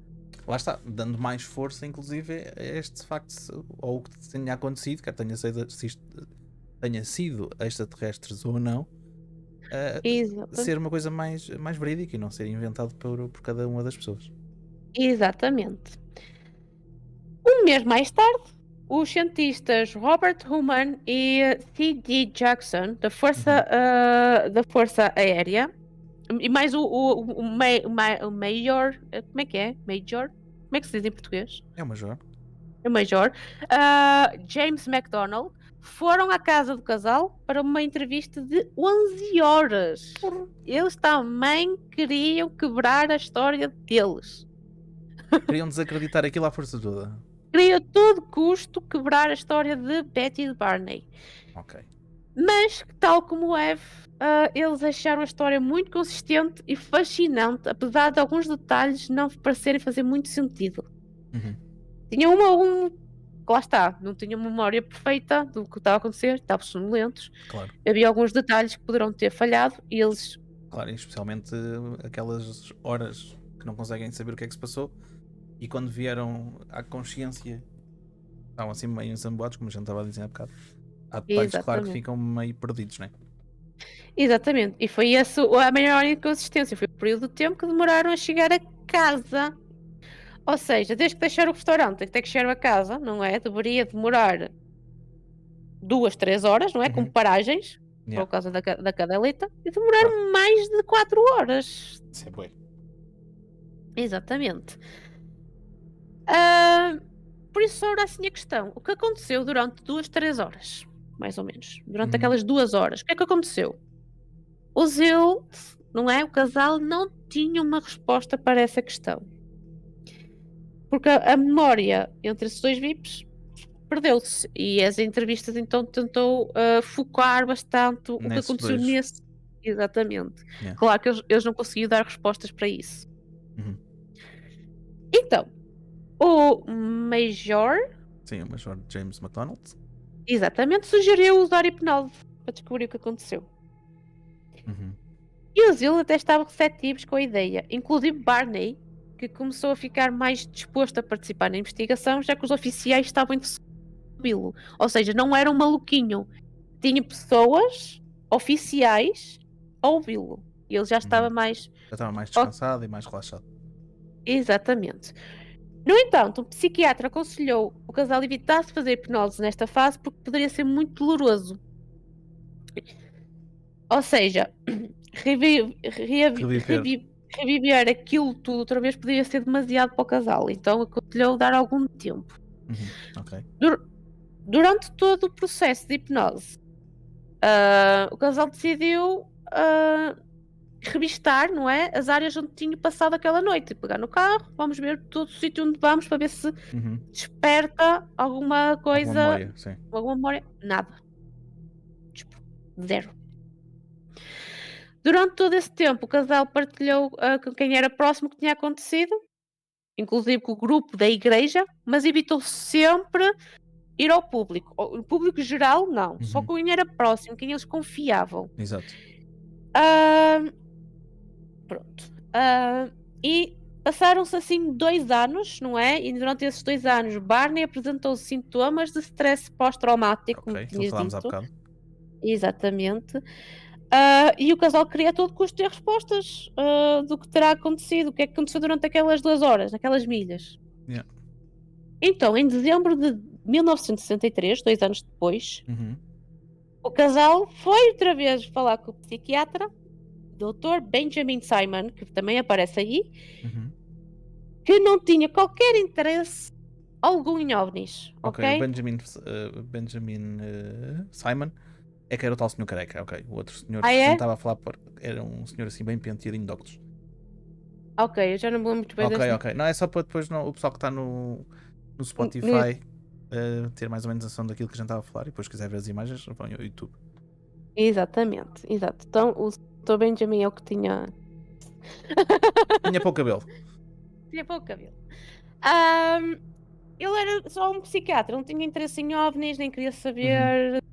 Lá está, dando mais força, inclusive, a este facto, ou o que tenha acontecido, quer tenha sido, se isto tenha sido extraterrestres ou não, Exata- ser uma coisa mais verídica e não ser inventado por cada uma das pessoas. Exatamente. Um mês mais tarde, os cientistas Robert Human e C.D. Jackson, da Força Aérea, e mais o Major, como é que é? Major? Como é que se diz em português? É o Major. O Major, James McDonald, foram à casa do casal para uma entrevista de 11 horas. Eles também queriam quebrar a história deles. Queriam desacreditar aquilo à força toda. Queria a todo custo quebrar a história de Betty e de Barney. Ok. Mas, tal como o Eve, eles acharam a história muito consistente e fascinante, apesar de alguns detalhes não parecerem fazer muito sentido. Uhum. Tinha lá está, não tinha uma memória perfeita do que estava a acontecer, estavam sonolentos. Claro. Havia alguns detalhes que poderão ter falhado e eles. Claro, e especialmente aquelas horas que não conseguem saber o que é que se passou e quando vieram à consciência estavam assim meio ensamboados, como a gente estava a dizer há bocado. Há detalhes, claro, que Exatamente. ficam meio perdidos, não é? Exatamente. E foi essa a maior inconsistência. Foi o período de tempo que demoraram a chegar a casa. Ou seja, desde que deixaram o restaurante até que chegaram a casa, não é? Deveria demorar 2, 3 horas, não é? Com Uhum. paragens, Yeah. por causa da cadelita, e Claro. demoraram mais de 4 horas. Isso é bué. Exatamente. Por isso, ora assim a questão: o que aconteceu durante 2, 3 horas, mais ou menos? Durante Uhum. aquelas 2 horas, o que é que aconteceu? Os eles, não é? O casal não tinha uma resposta para essa questão. Porque a memória entre esses dois VIPs perdeu-se. E as entrevistas então tentou focar bastante o que Nesses aconteceu dois. nesse. Exatamente. Yeah. Claro que eles não conseguiam dar respostas para isso. Uhum. Então, o Major, Sim, o Major James McDonald. exatamente, sugeriu usar hipnose para descobrir o que aconteceu. Uhum. E os eles até estavam receptivos com a ideia, inclusive Barney, que começou a ficar mais disposto a participar na investigação, já que os oficiais estavam interessados em ouvi-lo. Ou seja, não era um maluquinho. Tinha pessoas oficiais a ouvi-lo. E ele já estava mais. Já estava mais "Oh, descansado e mais relaxado. exatamente. No entanto, um psiquiatra aconselhou o casal evitasse fazer hipnose nesta fase porque poderia ser muito doloroso. Ou seja, Reviver. reviver aquilo tudo outra vez poderia ser demasiado para o casal. Então aconselhou dar algum tempo. Uhum. Ok. Durante todo o processo de hipnose, o casal decidiu revistar, não é? As áreas onde tinha passado aquela noite. Pegar no carro, vamos ver todo o sítio onde vamos para ver se Uhum. desperta alguma Alguma coisa, memória, sim. alguma memória. Nada. Tipo, zero. Durante todo esse tempo, o casal partilhou com quem era próximo o que tinha acontecido, inclusive com o grupo da igreja, mas evitou sempre ir ao público. O público geral, não. Só Uhum. com quem era próximo, quem eles confiavam. Exato. Ah, pronto. E Passaram-se assim 2 anos, não é? E durante esses 2 anos, Barney apresentou sintomas de stress pós-traumático, Ok, como aquilo que tinhas falámos há dito. bocado. Exatamente. E o casal queria a todo custo ter respostas do que terá acontecido, o que é que aconteceu durante aquelas 2 horas, naquelas milhas. Yeah. Então, em dezembro de 1963, 2 anos depois, Uhum. o casal foi outra vez falar com o psiquiatra, Dr. Benjamin Simon, que também aparece aí, Uhum. que não tinha qualquer interesse algum em OVNIs, Ok, o ok? Benjamin Simon é que era o tal senhor careca. Ok, o outro senhor Ah, que a gente é? estava a falar era um senhor assim bem penteadinho de óculos. Ok, eu já não me lembro muito bem Ok, desse. ok. Não, é só para depois o pessoal que está no Nesse- Spotify ter mais ou menos noção daquilo que a gente estava a falar e depois quiser ver as imagens, vão ao YouTube. Exatamente, exato. Então, o Dr. Benjamin é o que tinha. Tinha pouco cabelo. Tinha pouco cabelo. Ahm, ele era só um psiquiatra, não tinha interesse em OVNIs, nem queria Uhum. saber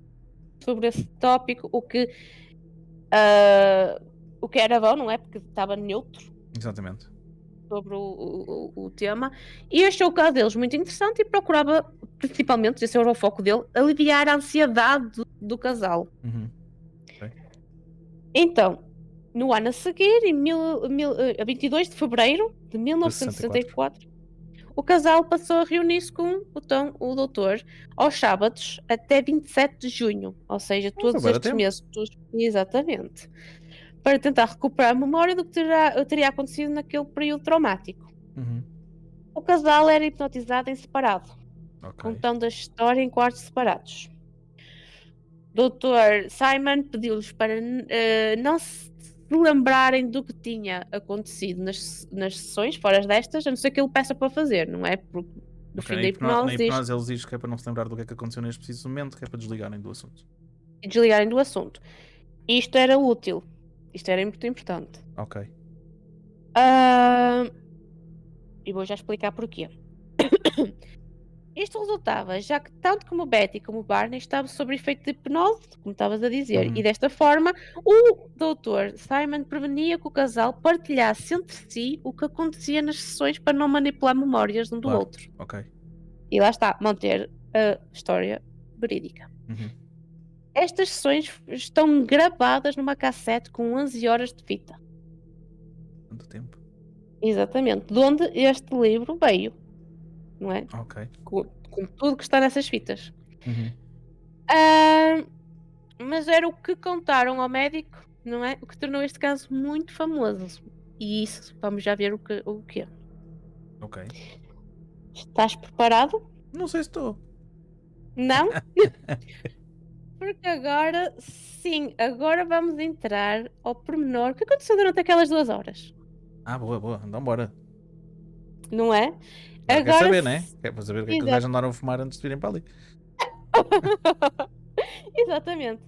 sobre esse tópico, ah, o que era bom, não é? Porque estava neutro Exatamente. sobre o tema, e achou o caso deles muito interessante e procurava, principalmente, esse era o foco dele, aliviar a ansiedade do casal. Uhum. Ok. Então, no ano a seguir, a 22 de fevereiro de De 64. 1964, o casal passou a reunir-se com o doutor aos sábados até 27 de junho, ou seja, Não foi todos bué de estes tempo. meses, exatamente, para tentar recuperar a memória do que teria acontecido naquele período traumático. Uhum. O casal era hipnotizado em separado, Ok. contando a história em quartos separados. Dr. Simon pediu-lhes para não se lembrarem do que tinha acontecido nas sessões, fora destas, a não ser que ele peça para fazer, não é? Porque no Ok, fim na da hipnose diz hipnose eles dizem que é para não se lembrar do que é que aconteceu neste preciso momento, que é para desligarem do assunto. desligarem do assunto. Isto era útil, isto era muito importante. Ok. Ah, e vou já explicar porquê. Isto resultava, já que tanto como Betty como Barney estavam sob efeito de hipnose, como estavas a dizer, e Uhum. desta forma o Dr. Simon prevenia que o casal partilhasse entre si o que acontecia nas sessões para não manipular memórias um do Claro. outro. Ok. E lá está, manter a história verídica. Uhum. Estas sessões estão gravadas numa cassete com 11 horas de fita. Quanto tempo? Exatamente, de onde este livro veio, não é? Ok. Com tudo que está nessas fitas. Uhum. Ah, mas era o que contaram ao médico, não é? O que tornou este caso muito famoso. E isso, vamos já ver o que é. Ok. Estás preparado? Não sei se estou. Não? Porque agora, sim, agora vamos entrar ao pormenor. O que aconteceu durante aquelas 2 horas? Ah, boa, boa. Então bora. Não é? Agora quer Agora, saber, né? Quer para saber o que é que os exato. gajos andaram a fumar antes de virem para ali. Exatamente.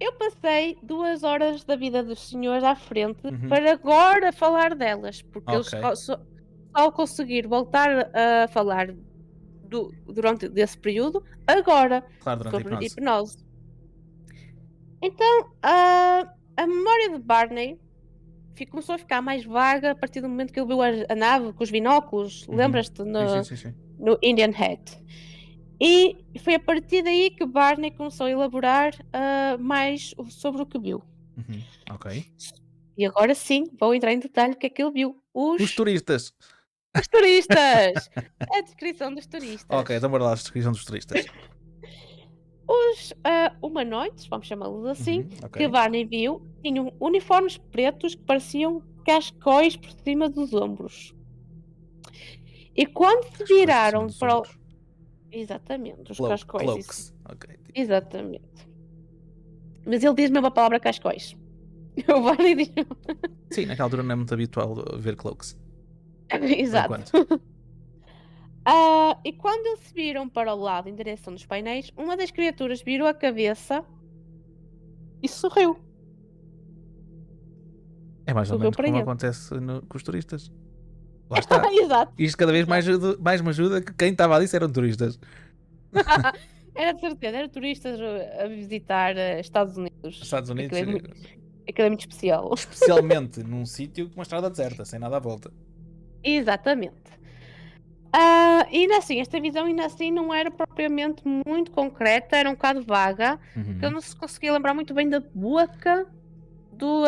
Eu passei 2 horas da vida dos senhores à frente Uhum. para agora falar delas, porque eles Ok. só conseguir voltar a falar durante desse período, agora, Claro, durante a sobre hipnose. hipnose. Então, a memória de Barney começou a ficar mais vaga a partir do momento que ele viu a nave com os binóculos, Uhum. lembras-te, Sim, sim, sim, sim. no Indian Head. E foi a partir daí que Barney começou a elaborar mais sobre o que viu. Uhum. Ok. E agora sim, vou entrar em detalhe o que é que ele viu. Os turistas. Os turistas! A descrição dos Ok, turistas. então bora lá a descrição dos turistas. Os humanoides, vamos chamá-los assim, Ok. que Barney viu, tinham uniformes pretos que pareciam cascóis por cima dos ombros. E quando se As coisas por cima viraram dos para o... ombros. Exatamente, os cascóis, isso. Cloaks. Ok. Exatamente. Mas ele diz mesmo a palavra cascóis. O Barney diz... Sim, naquela altura não é muito habitual ver cloaks. Por Exato. enquanto. E quando eles se viram para o lado em direção dos painéis, uma das criaturas virou a cabeça e sorriu. É mais ou Sorriu menos para como ele. acontece com os turistas. Lá está. Exato. Isto cada vez mais me ajuda que quem estava ali eram turistas. Era de certeza, eram turistas a visitar Estados Unidos. Estados Unidos, Aquilo é muito especial. especialmente num sítio com uma estrada deserta, sem nada à volta. Exatamente. E ainda assim, esta visão ainda assim não era propriamente muito concreta, era um bocado vaga, porque eu Uhum. não se conseguia lembrar muito bem da boca do,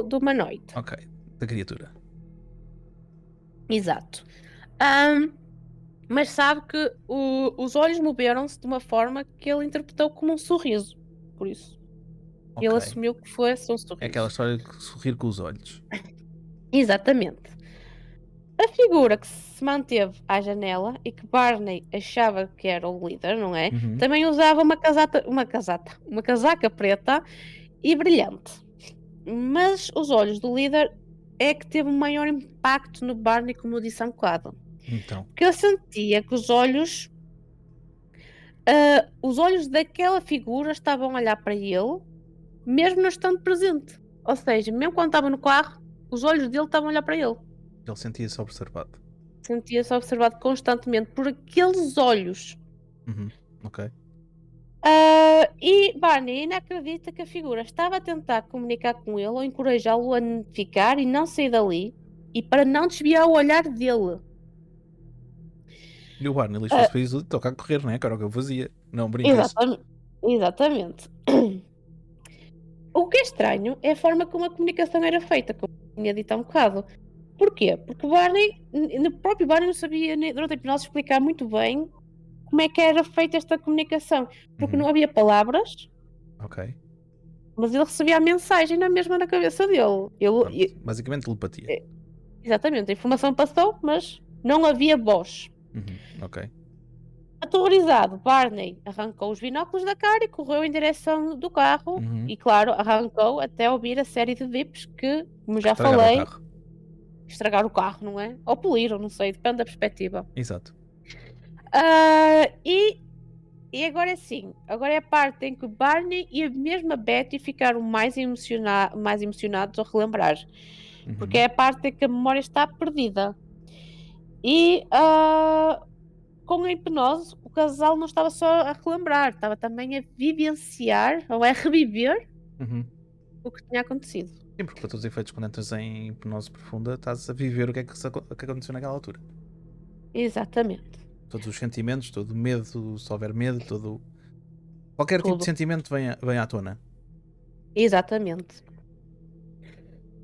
do humanoide. Ok. Da criatura. Exato. Ahm, mas sabe que os olhos moveram-se de uma forma que ele interpretou como um sorriso. Por isso, ele Ok. assumiu que fosse um É aquela sorriso. história de sorrir com os olhos. Exatamente. A figura que se manteve à janela e que Barney achava que era o líder, não é? Uhum. Também usava uma casaca preta e brilhante. Mas os olhos do líder é que teve um maior impacto no Barney, como eu disse há um bocado. Então. Porque eu sentia que os olhos daquela figura estavam a olhar para ele, mesmo não estando presente. Ou seja, mesmo quando estava no carro, os olhos dele estavam a olhar para ele. Ele sentia-se observado. Sentia-se observado constantemente por aqueles olhos. Uhum. Ok. E Barney ainda acredita que a figura estava a tentar comunicar com ele ou encorajá-lo a ficar e não sair dali e para não desviar o olhar dele. E o Barney Ah, lixou-se para isso e toca a correr, não é? Que era o que eu fazia. Não brincas. exatamente. Exatamente. O que é estranho é a forma como a comunicação era feita, como eu tinha dito há um bocado. Porquê? Porque o próprio Barney não sabia durante a hipnose explicar muito bem como é que era feita esta comunicação. Porque Uhum. não havia palavras, Ok. mas ele recebia a mensagem na mesma na cabeça dele. Pronto. Basicamente telepatia. Exatamente, a informação passou, mas não havia voz. Uhum. Ok. Aterrorizado, Barney arrancou os binóculos da cara e correu em direção do carro. Uhum. E, claro, arrancou até ouvir a série de bips que, como já Estragaram o falei, carro. estragaram o carro, não é? Ou poliram, não sei, depende da perspectiva. Exato. E agora é assim, agora é a parte em que Barney e a mesma Betty ficaram mais emocionados ao relembrar. Porque Uhum. é a parte em que a memória está perdida. E com a hipnose, o casal não estava só a relembrar, estava também a vivenciar ou a reviver Uhum. o que tinha acontecido. Sim, porque para todos os efeitos, quando entras em hipnose profunda, estás a viver o que é que aconteceu naquela altura. Exatamente. Todos os sentimentos, todo o medo, se houver medo, todo. Qualquer tipo de Tudo. sentimento vem à tona. Exatamente.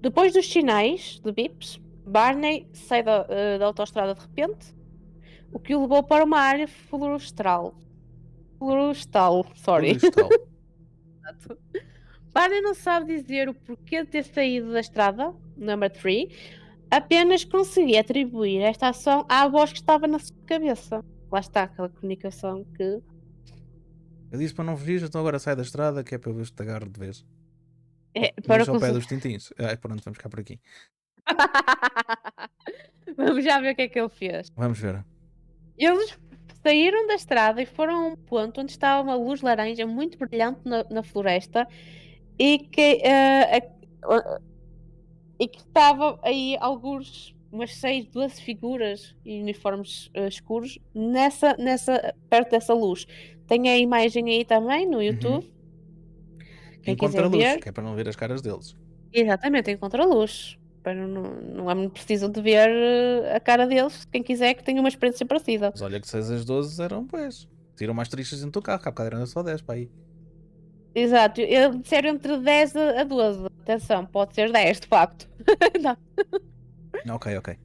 Depois dos sinais de bips, Barney sai da autoestrada de repente, o que o levou para uma área florestal. Florestal, sorry. Florestal. Barney não sabe dizer o porquê de ter saído da estrada, number 3, apenas conseguia atribuir esta ação à voz que estava na sua cabeça. Lá está aquela comunicação que. Eu disse para não fugir, então agora sai da estrada, que é para eu ver se te agarro de vez. É, para Diz ao pé conseguir. dos tintins. Ai, pronto, vamos cá por aqui. Vamos já ver o que é que ele fez. Vamos ver. Eles saíram da estrada e foram a um ponto onde estava uma luz laranja muito brilhante na floresta e e que estava aí alguns, umas 6, 12 figuras e uniformes escuros perto dessa luz. Tem a imagem aí também no Uhum. YouTube, Em quem quiser contraluz, ver. que é para não ver as caras deles. Exatamente, em contra-luz. Para não é preciso de ver a cara deles, quem quiser que tenha uma experiência parecida. Mas olha que 6 às 12 eram, pois. Tiram mais tristes dentro do carro, há bocado eram só 10 para aí. Exato, eu disseram entre 10 a 12. Atenção, pode ser 10, de facto. Não. Ok, ok.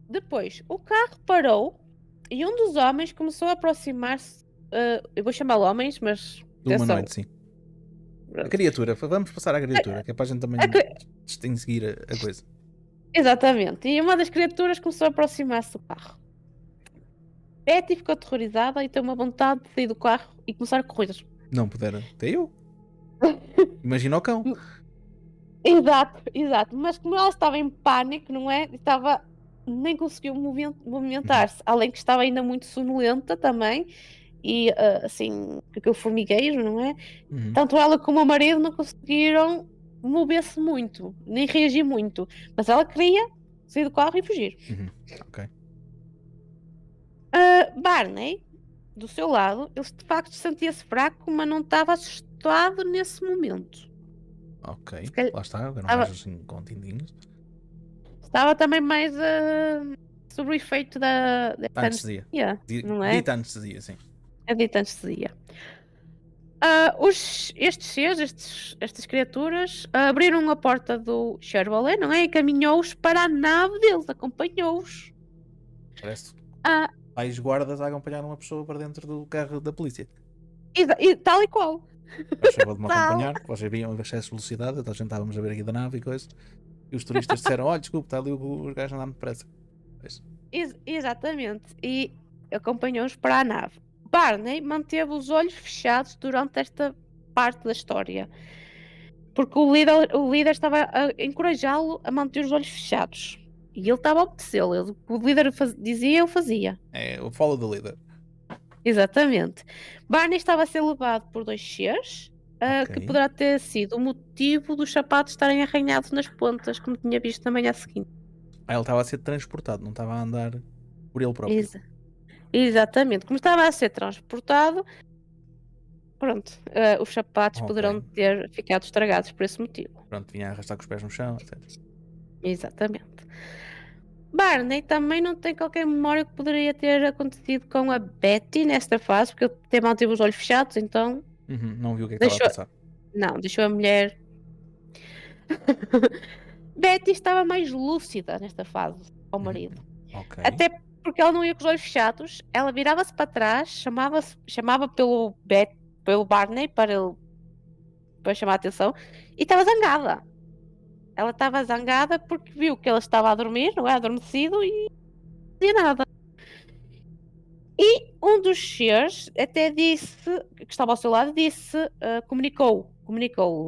Depois, o carro parou e um dos homens começou a aproximar-se. Eu vou chamá-lo homens, mas Do atenção. humanoide, sim. A criatura, vamos passar à criatura, que é para a gente também A cri- distinguir a coisa. Exatamente, e uma das criaturas começou a aproximar-se do carro. Betty ficou aterrorizada e teve uma vontade de sair do carro e começar a correr. Não pudera. Até eu. Imagina o cão. Exato, exato. Mas como ela estava em pânico, não é? Nem conseguiu Uhum. movimentar-se. Além que estava ainda muito sonolenta também. E assim, com aquele formigueiro, não é? Uhum. Tanto ela como o marido não conseguiram mover-se muito, nem reagir muito. Mas ela queria sair do carro e fugir. Uhum. Ok. Barney, do seu lado, ele de facto sentia-se fraco, mas não estava assustado nesse momento. Ok. Se calhar, Lá está, eram estava, gajos assim com tindinhos. estava também mais sobre o efeito da Anestesia. anestesia, não é? Dita anestesia, sim. A dita anestesia. Estes seres, estas criaturas, abriram a porta do Chevrolet, não é? E caminhou-os para a nave deles, acompanhou-os. Parece Ah, pais guardas a acompanhar uma pessoa para dentro do carro da polícia. tal e qual. Faz favor de me Tal. acompanhar, vocês viam o excesso de velocidade, então a gente estávamos a ver aqui da nave e coisa. E os turistas disseram, olha, desculpe, está ali o gajo andando depressa. Exatamente. E acompanhou-os para a nave. Barney manteve os olhos fechados durante esta parte da história. Porque o líder estava a encorajá-lo a manter os olhos fechados. E ele estava a obedecê-lo. O que o líder dizia, ele fazia. É o follow the leader. Exatamente. Barney estava a ser levado por dois seres, que Ok. poderá ter sido o motivo dos sapatos estarem arranhados nas pontas, como tinha visto na manhã seguinte. Ele estava a ser transportado, não estava a andar por ele próprio. Exatamente. Como estava a ser transportado, pronto, os sapatos Ok. poderão ter ficado estragados por esse motivo. Pronto, vinha a arrastar com os pés no chão, etc. Exatamente. Barney também não tem qualquer memória que poderia ter acontecido com a Betty nesta fase, porque ele até manteve os olhos fechados, então Não viu o que é que estava a passar. deixou a mulher. Betty estava mais lúcida nesta fase ao marido. Ok. Até porque ela não ia com os olhos fechados, ela virava-se para trás, chamava pelo Barney para chamar a atenção e estava zangada. Ela estava zangada porque viu que ele estava a dormir, não é? Adormecido e não dizia nada. E um dos seres até disse, que estava ao seu lado, comunicou,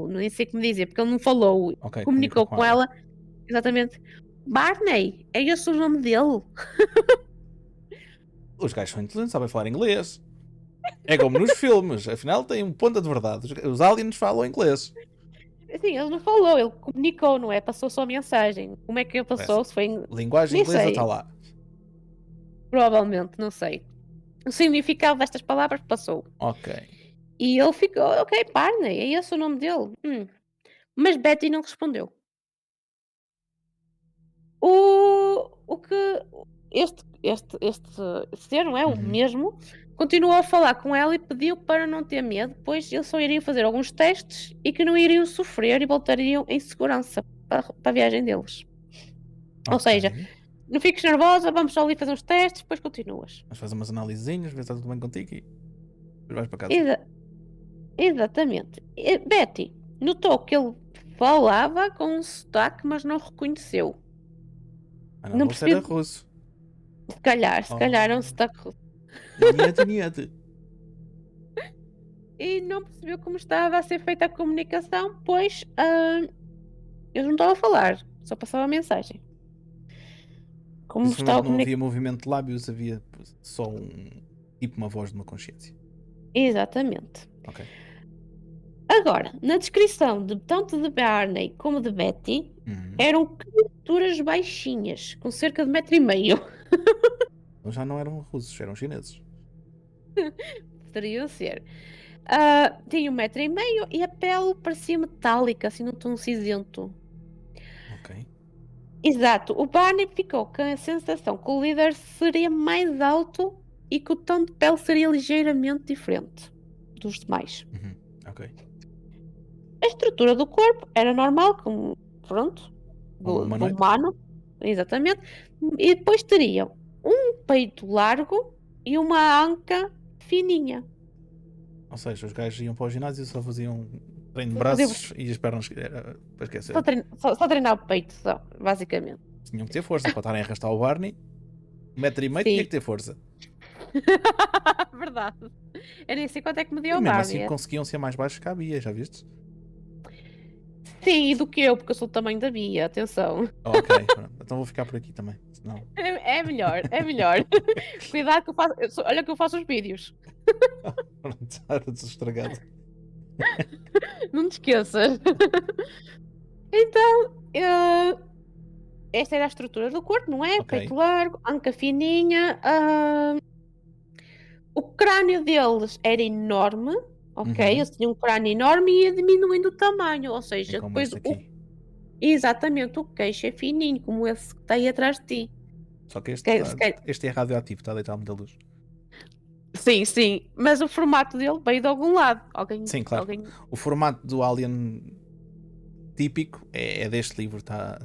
não sei como dizer, porque ele não falou, Ok, comunicou com ela, exatamente. Barney, é esse o nome dele? Os gajos são inteligentes, sabem falar inglês. É como nos filmes, afinal tem um ponto de verdade. Os aliens falam inglês. Sim, ele não falou, ele comunicou, não é? Passou só a mensagem. Como é que ele passou? Se foi em... Linguagem Nem inglesa sei. está lá. Provavelmente, não sei. O significado destas palavras passou. Ok. E ele ficou, ok, Barney, é esse o nome dele. Mas Betty não respondeu. O que este ser, não é? O mesmo, continuou a falar com ela e pediu para não ter medo, pois eles só iriam fazer alguns testes e que não iriam sofrer e voltariam em segurança para a viagem deles. Ou seja, não fiques nervosa, vamos só ali fazer uns testes, depois continuas. Vamos fazer umas análisezinhas, ver se está tudo bem contigo e depois vais para casa. Exatamente. Betty notou que ele falava com um sotaque, mas não reconheceu. Não vou ser russo. Se calhar é um sotaque russo. Niete. E não percebeu como estava a ser feita a comunicação, pois eles não estavam a falar, só passava a mensagem. Como estava a não havia movimento de lábios, havia só uma voz de uma consciência. Exatamente. Ok. Agora, na descrição tanto de Barney como de Betty, eram criaturas baixinhas, com cerca de 1,5 m. Então já não eram russos, eram chineses. Poderiam ser. Tinha 1,5 m e a pele parecia metálica, assim num tom cinzento. Ok. Exato. O Barney ficou com a sensação que o líder seria mais alto e que o tom de pele seria ligeiramente diferente dos demais. Ok. A estrutura do corpo era normal, como, pronto, do humanoide. humano, exatamente, e depois teriam um peito largo e uma anca fininha. Ou seja, os gajos iam para o ginásio e só faziam treino de braços e as pernas para esquecer. Só treinar o peito, só, basicamente. Tinham que ter força para estarem a arrastar o Barney. 1,5 m tinha que ter força. Verdade. Eu nem sei quanto é que me deu E o mesmo Barney. assim conseguiam ser mais baixos que a Bia, já viste? Sim, e do que eu, porque eu sou o tamanho da Bia, atenção. Ok, então vou ficar por aqui também. Senão... É melhor. Cuidado que eu faço. Olha que eu faço os vídeos. Pronto, era desestragado. Não te esqueças. Então, esta era a estrutura do corpo, não é? Ok. Peito largo, anca fininha. O crânio deles era enorme, ok? Eles tinham um crânio enorme e ia diminuindo o tamanho, ou seja, É como depois este aqui. Exatamente, o queixo é fininho, como esse que está aí atrás de ti. Só que Se calhar- este é radioativo, está a deitar muita luz. Sim, sim, mas o formato dele veio de algum lado. Alguém, Sim, claro. alguém. O formato do Alien típico é deste livro, tá?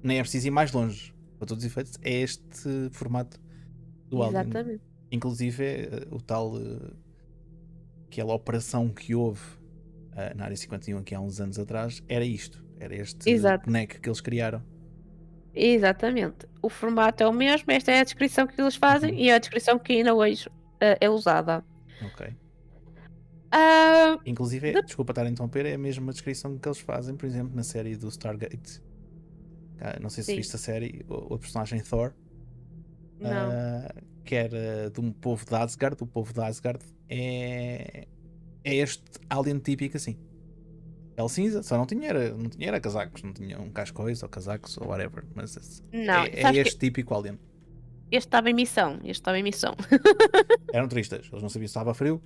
Nem é preciso ir mais longe. Para todos os efeitos, é este formato do Alien. Exatamente. Inclusive, o tal. Aquela operação que houve na Área 51 aqui há uns anos atrás, era isto. Era este Exato. boneco que eles criaram. Exatamente. O formato é o mesmo, esta é a descrição que eles fazem Uhum. e é a descrição que ainda hoje é usada. Ok. Ah, Inclusive, de- desculpa estar a interromper, é a mesma descrição que eles fazem, por exemplo, na série do Stargate. Não sei se Sim, viste a série, o personagem Thor, não. que era de um povo de Asgard. O povo de Asgard é este alien típico assim. Pele cinza, só não tinha era casacos, não tinha um cascóis ou casacos ou whatever, mas Não, é sabes que este típico alien. este estava em missão. Este estava em missão. Eram turistas, eles não sabiam se estava frio.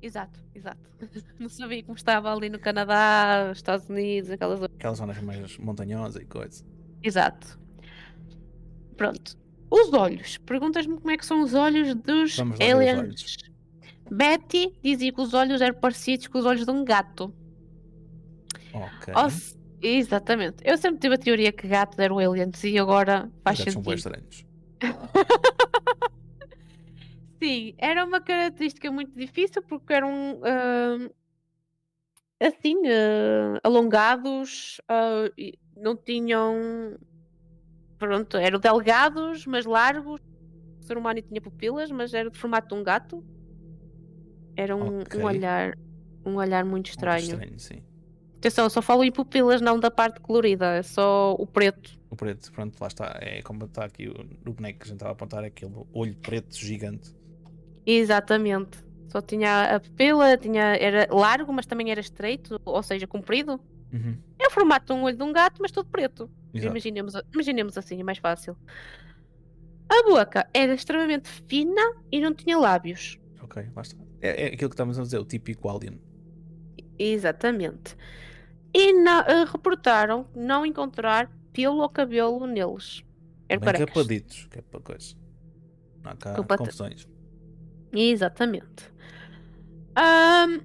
Exato, exato. Não sabia como estava ali no Canadá, Estados Unidos, aquelas. Aquelas zonas mais montanhosas e coisas. Exato. Pronto. Os olhos. Perguntas-me como é que são os olhos dos Vamos lá ver os olhos. aliens. Betty dizia que os olhos eram parecidos com os olhos de um gato. Ok. Exatamente. Eu sempre tive a teoria que gatos eram aliens e agora Os faz gatos são bem sentido. estranhos. Sim, era uma característica muito difícil porque eram assim, alongados, e não tinham. Pronto, eram delgados, mas largos. O ser humano tinha pupilas, mas era de formato de um gato. Era Ok. um olhar muito Muito estranho. estranho, sim. Atenção, eu só falo em pupilas, não da parte colorida, é só o preto. O preto, pronto, lá está. É como está aqui no boneco que a gente estava a apontar, aquele olho preto gigante. Exatamente. Só tinha a pupila, era largo, mas também era estreito, ou seja, comprido. Uhum. É o formato de um olho de um gato, mas todo preto. Exato. Imaginemos assim, é mais fácil. A boca era extremamente fina e não tinha lábios. Ok, lá está. É aquilo que estamos a dizer, o típico alien. Exatamente. E reportaram não encontrar pelo ou cabelo neles. Eram Bem carecas. rapaditos, que é para coisa. Não há cá Completa- confusões. Exatamente. Ahm,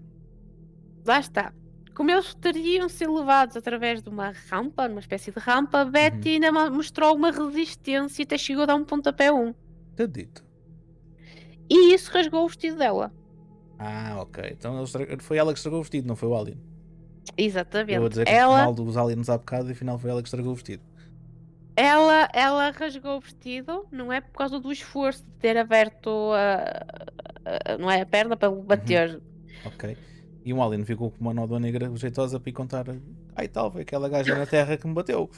Lá está. Como eles teriam sido levados através de uma rampa, numa espécie de rampa, Uhum. Betty ainda mostrou uma resistência e até chegou a dar um pontapé a um. Tadito. E isso rasgou o vestido dela. Ah, ok. Então foi ela que estragou o vestido, não foi o alien. Eu a Exatamente. dizer Ela, mal dos aliens há bocado e afinal foi ela que estragou o vestido. ela rasgou o vestido, não é por causa do esforço de ter aberto não é, a perna para Uhum. bater. Ok. E um alien ficou com uma nódoa negra jeitosa para ir contar. Ai tal, foi aquela gaja na terra que me bateu.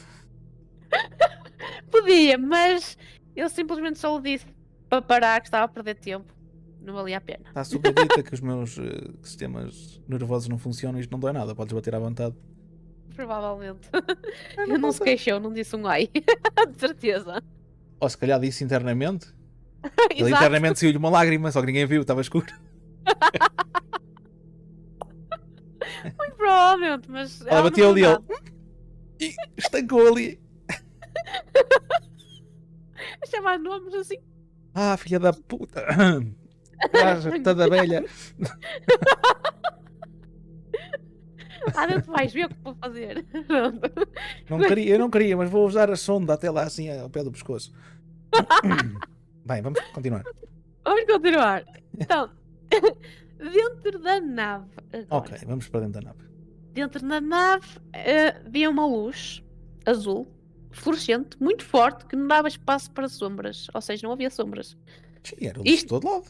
Podia, mas eu simplesmente só lhe disse para parar que estava a perder tempo. Não valia a pena. Está super dita que os meus sistemas nervosos não funcionam e isto não dói nada, podes bater à vontade. Provavelmente. Ah, não Ele não se passa. queixou, não disse um ai. De certeza. Ou se calhar disse internamente. Ele Exato. internamente saiu-lhe uma lágrima, só que ninguém viu, estava escuro. Muito provavelmente, mas Ela ela não bateu viu ali e ele. nada. E estancou ali. A chamar nomes assim. Ah, filha da puta. Gaja, toda velha. Lá dentro vais ver o que vou fazer. Pronto. Eu não queria, mas vou usar a sonda até lá assim ao pé do pescoço. Bem, vamos continuar. Vamos continuar. Então, dentro da nave Ok, agora. vamos para dentro da nave. Dentro da nave havia uma luz azul, fluorescente, muito forte, que não dava espaço para sombras. Ou seja, não havia sombras. Sim, era luz de Isto todo lado.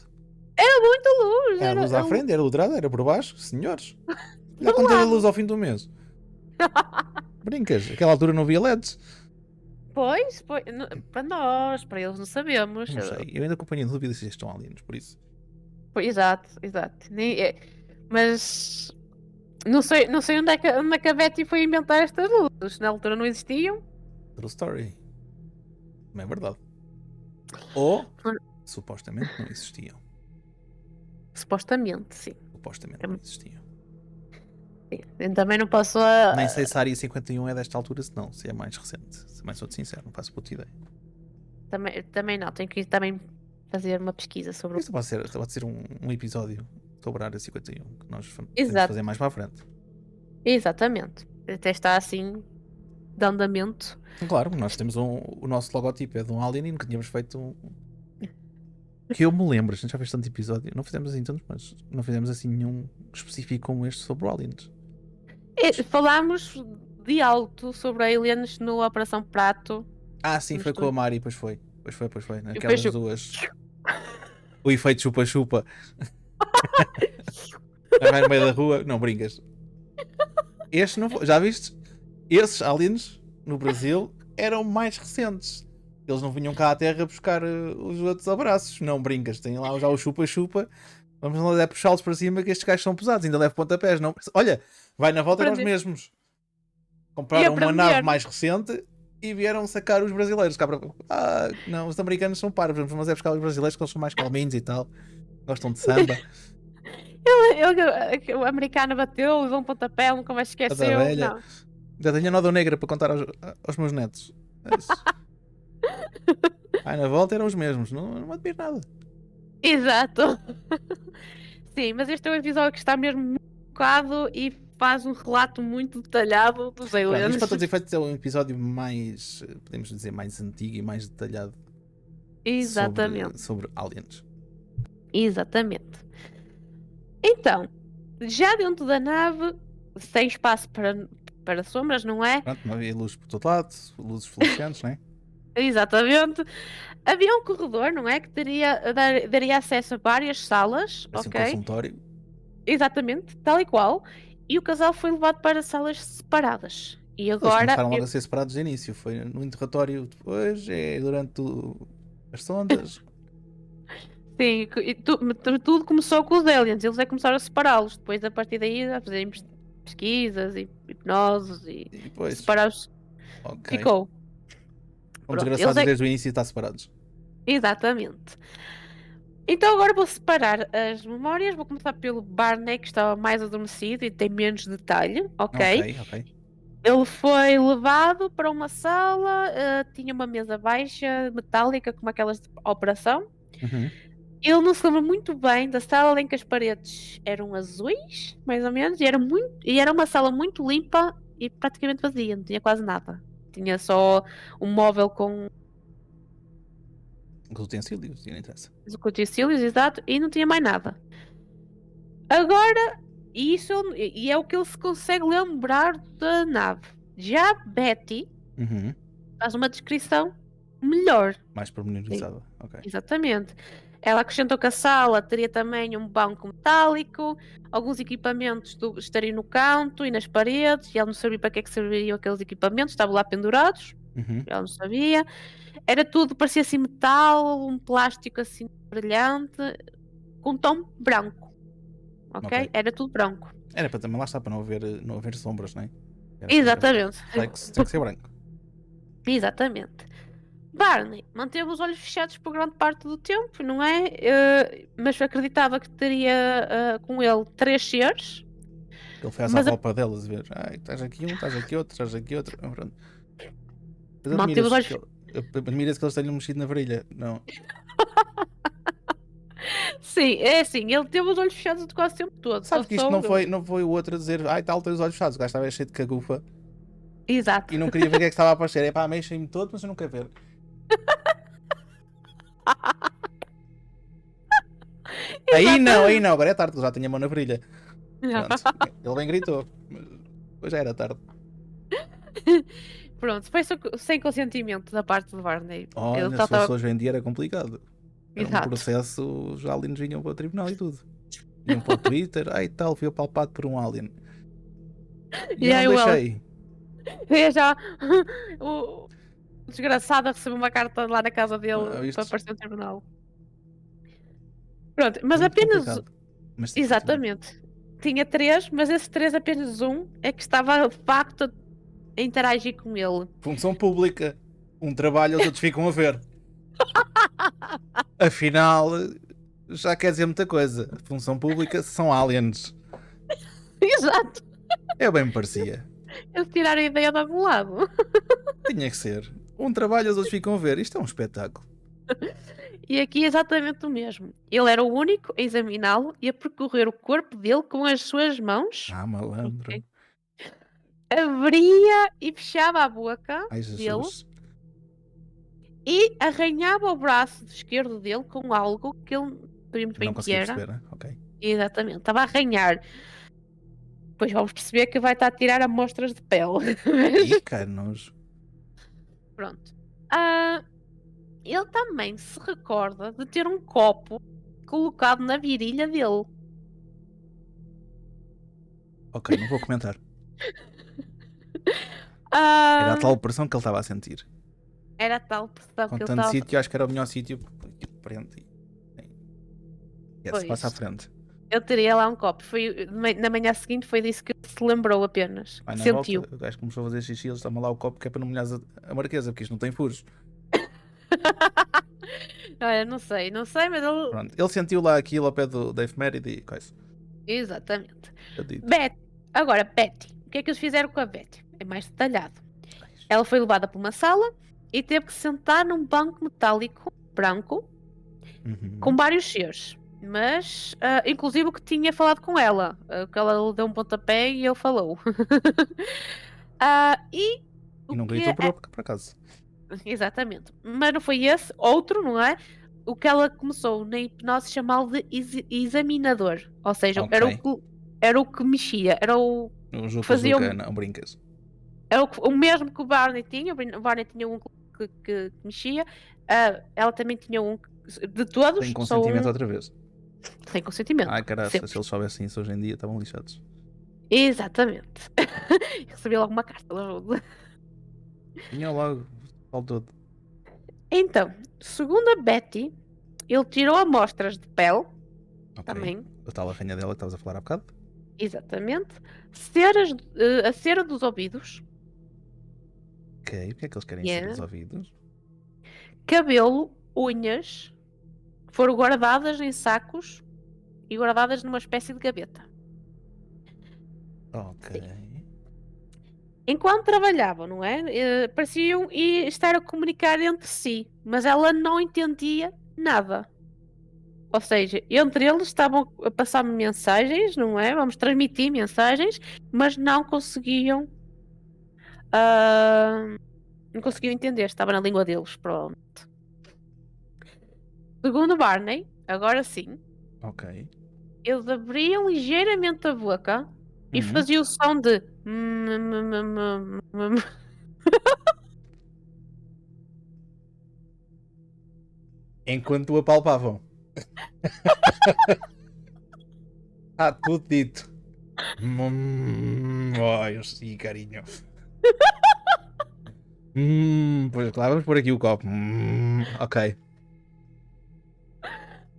era muita luz. Era luz à Era frente, era luz de lado, era por baixo, senhores. de Olha um quanto era lado. luz ao fim do mês. Brincas, aquela altura não havia LEDs. Pois, para nós, para eles não sabemos. Não sei, eu ainda acompanho em dúvida se estão aliens, por isso. Pois, exato, exato. Mas não sei onde é que a Betty foi inventar estas luzes. Na altura não existiam. True story. Não é verdade. Ou, Por- supostamente não existiam. Supostamente, sim. Supostamente É não mu- existiam. Também não posso. Nem sei se a Área 51 é desta altura, se não, se é mais recente. Também sou-te sincero, não faço puta ideia. Também não, tenho que ir também fazer uma pesquisa sobre Isso pode ser um episódio sobre a Área 51 que nós podemos Exato. fazer mais para a frente. Exatamente. Até está assim de andamento. Claro, nós temos o nosso logotipo é de um alien e nunca tínhamos feito um. Que eu me lembro, a gente já fez tanto episódio, não fizemos assim tantos, mas não fizemos assim nenhum específico como este sobre aliens. Falámos de alto sobre aliens no Operação Prato. Ah, sim, foi com a Mari, pois foi. Pois foi. E Naquelas depois duas. O efeito chupa-chupa. Já vai no meio da rua. Não, brincas. Este não foi. Já viste? Esses aliens no Brasil eram mais recentes. Eles não vinham cá à Terra buscar os outros abraços. Não, brincas. Tem lá já o chupa-chupa. Vamos lá é puxá-los para cima que estes gajos são pesados. Ainda leva pontapés. Não. Olha, vai na volta eram os mesmos. Compraram uma nave mais recente e vieram sacar os brasileiros. Não, os americanos são parvos. Vamos é buscar os brasileiros que eles são mais calminhos e tal. Gostam de samba. O americano bateu, levou um pontapé, nunca mais esqueceu. Não. Já tenho a nódoa negra para contar aos meus netos. Aí na volta eram os mesmos, não admiro nada. Exato. Sim, mas este é um episódio que está mesmo muito focado e faz um relato muito detalhado dos aliens. Isto para todos os efeitos é um episódio mais, podemos dizer, mais antigo e mais detalhado. Exatamente. Sobre aliens. Exatamente. Então, já dentro da nave, sem espaço para sombras, não é? Pronto, não havia luz por todo lado, luzes fluorescentes, não é? Exatamente. Havia um corredor, não é? Que daria acesso a várias salas. Assim, ok? um consultório. Exatamente, tal e qual. E o casal foi levado para salas separadas. E agora. Eles começaram logo a ser separados de início. Foi no interrogatório depois, durante as sondas. Sim, e tudo começou com os aliens. Eles começaram a separá-los. Depois, a partir daí, a fazerem pesquisas e hipnoses e depois separar-los. Okay. Ficou. Como desgraçados desde o início está separados. Exatamente. Então agora vou separar as memórias. Vou começar pelo Barney, que estava mais adormecido e tem menos detalhe, ok? Ele foi levado para uma sala, tinha uma mesa baixa, metálica, como aquelas de operação. Uhum. Ele não se lembra muito bem da sala em que as paredes eram azuis, mais ou menos, e era uma sala muito limpa e praticamente vazia, não tinha quase nada. Tinha só um móvel com os utensílios, não interessa. Os utensílios, exato, e não tinha mais nada. Agora, e é o que ele se consegue lembrar da nave. Já Betty faz uma descrição melhor. Mais pormenorizada, ok. Exatamente. Ela acrescentou que a sala teria também um banco metálico, alguns equipamentos estariam no canto e nas paredes, e ela não sabia para que é que serviriam aqueles equipamentos, estavam lá pendurados. Ela não sabia. Era tudo, parecia assim metal, um plástico assim brilhante, com um tom branco. Ok? Era tudo branco. Era para também lá está, para não haver sombras, não é? Exatamente. Tem que ser branco. Exatamente. Barney manteve os olhos fechados por grande parte do tempo, não é? Mas acreditava que teria com ele 3 seres. Ele fez a roupa delas e ver, estás aqui um, estás aqui outro, estás aqui outro. Pronto. Admira-se que eles tenham mexido na varilha, não? Sim, é assim, ele teve os olhos fechados quase o tempo todo. Sabe que isto não foi o outro a dizer, tal, tem os olhos fechados, o gajo estava cheio de cagufa. Exato. E não queria ver o que é que estava a aparecer. Mexem-me todo, mas eu não quero ver. Aí não, agora é tarde, já tinha a mão na varilha. Ele bem gritou, mas depois já era tarde. Pronto, foi sem consentimento da parte do Barney. Olha, se fosse hoje em dia era complicado. Era um processo, os aliens vinham para o tribunal e tudo. Vinham para o Twitter, tal, fui apalpado por um alien. E eu não deixei. E já o desgraçado recebeu uma carta lá na casa dele para aparecer no tribunal. Pronto, mas muito apenas... Mas, exatamente. Tinha 3, mas esses 3 apenas um é que estava de facto a interagir com ele. Função pública. Um trabalho, os outros ficam a ver. Afinal, já quer dizer muita coisa. Função pública são aliens. Exato. Eu bem me parecia. Eles tiraram a ideia de algum lado. Tinha que ser. Um trabalho, os outros ficam a ver. Isto é um espetáculo. E aqui é exatamente o mesmo. Ele era o único a examiná-lo e a percorrer o corpo dele com as suas mãos. Ah, malandro. Abria e fechava a boca Ai, dele Jesus. e arranhava o braço esquerdo dele com algo que ele não sabia muito bem Não o que consegui era. perceber, né? Ok. Exatamente, estava a arranhar. Depois vamos perceber que vai estar a tirar amostras de pele. Ih, cara, nojo. Pronto. Ele também se recorda de ter um copo colocado na virilha dele. Ok, não vou comentar. Era a tal Ah, pressão que ele estava a sentir. Era tal pressão Com que ele tanto estava. sítio, acho que era o melhor sítio. Prende. Yes, passa à Pois. frente. Eu teria lá um copo. Foi, na manhã seguinte foi disso que ele se lembrou apenas. Vai Que na sentiu. volta, o gajo começou a fazer xixi, eles toma lá o copo que é para não molhar a marquesa, porque isto não tem furos. Olha, não sei, mas ele. Pronto, ele sentiu lá aquilo ao pé do Dave Merritt e coisa. Exatamente. Eu digo. Agora, Betty. O que é que eles fizeram com a Betty? É mais detalhado. Ela foi levada para uma sala e teve que sentar num banco metálico branco com vários seres. Mas, inclusive, o que tinha falado com ela. Que ela lhe deu um pontapé e ele falou. E E o não que gritou é. por acaso. Exatamente. Mas não foi esse, outro, não é? O que ela começou na hipnose chamá-lo de examinador. Ou seja, Ok. era o que mexia, era o O que fazia Juca não brincas. era o mesmo que o Barney tinha. O Barney tinha um que mexia. Ela também tinha um de todos, Sem só consentimento um outra vez. sem consentimento. Ai caraca, Sempre. se eles soubessem isso hoje em dia estavam lixados. Exatamente. Recebi logo uma carta de ajuda. Vinha logo, falo todo. Então, segundo a Betty, ele tirou amostras de pele. Ok. Também. A tal arranha dela que estavas a falar há bocado. Exatamente. A cera dos ouvidos, Ok, o que é que eles querem Yeah. ser dos ouvidos? cabelo, unhas, foram guardadas em sacos e guardadas numa espécie de gaveta. Ok. Enquanto trabalhavam, não é? Pareciam estar a comunicar entre si, mas ela não entendia nada. Ou seja, entre eles estavam a passar mensagens, não é? Vamos transmitir mensagens, mas não conseguiam. Não conseguiam entender, estava na língua deles, provavelmente. Segundo Barney, agora sim, Ok. eles abriam ligeiramente a boca e faziam o som de. Enquanto o apalpavam. Tudo dito. Ai, eu sei, carinho. Pois claro, vamos pôr aqui o copo. Ok.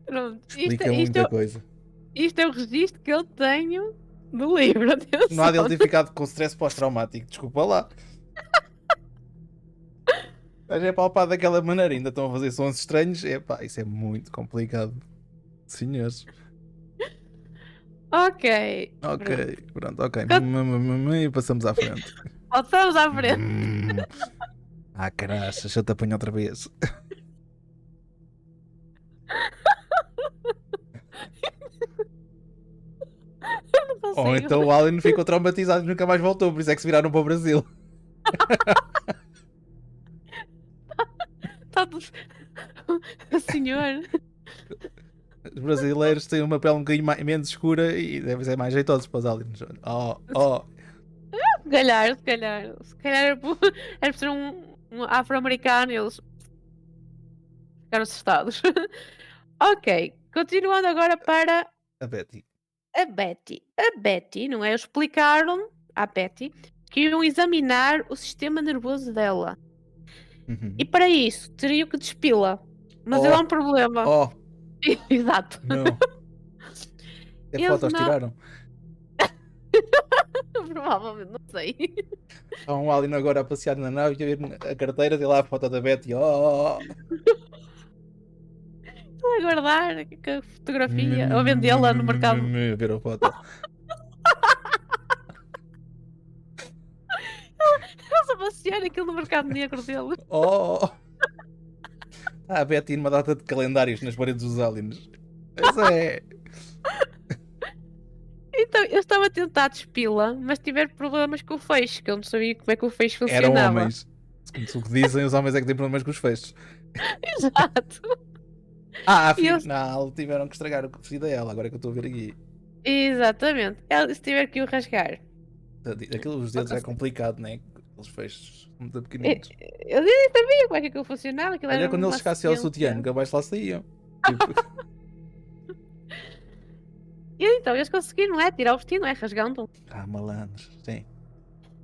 Pronto, Explica muita coisa. isto é o registro que eu tenho do livro. Atenção. Não há dele ter ficado com stress pós-traumático. Desculpa lá. Mas é palpado daquela maneira. Ainda estão a fazer sons estranhos. Epá, isso é muito complicado. Senhores. Ok. Ok, pronto, ok. Con- E passamos à frente. Voltamos à frente. Caraças, deixa eu te apanhar outra vez. Não consigo. Ou então o Alien ficou traumatizado e nunca mais voltou, por isso é que se viraram para o Brasil. Tá tudo- Senhor. Os brasileiros têm uma pele um bocadinho menos escura e devem ser mais jeitosos para os aliens. Se calhar. Se calhar era por ser um afro-americano e eles ficaram assustados. Ok. Continuando agora para A Betty. a Betty. A Betty, não é? Explicaram à Betty que iam examinar o sistema nervoso dela. E para isso teriam que despila. Mas Oh. há um problema. Exato. Não. Que Eles fotos não- tiraram? Provavelmente, não sei. Há um alien agora a passear na nave e a ver a carteira, tem lá a foto da Betty. Estou a guardar a fotografia ou vendê-la no mercado. Ver a foto. anunciar aquilo no mercado negro dele. Oh! Ah, a Betty numa data de calendários nas paredes dos aliens. Pois é. Então, eu estava a tentar despi-la, mas tiver problemas com o feixe, que eu não sabia como é que o feixe Eram funcionava. homens. Segundo o que dizem, os homens é que têm problemas com os feixes. Exato. E eu- Afinal, tiveram que estragar o vestido a ela, agora é que eu estou a ver aqui. Exatamente. Se tiver que o rasgar. Aquilo, os dedos é complicado, né? Aqueles feixes são muito pequeninos. Eu nem sabia como é que aquilo funcionava. Aquilo Olha, era quando eles uma chegassem ao ciência. sutiã, nunca mais lá saíam. Tipo, E então, eles conseguiram, não é? Tirar o vestido, não é? Rasgando. malandros, sim.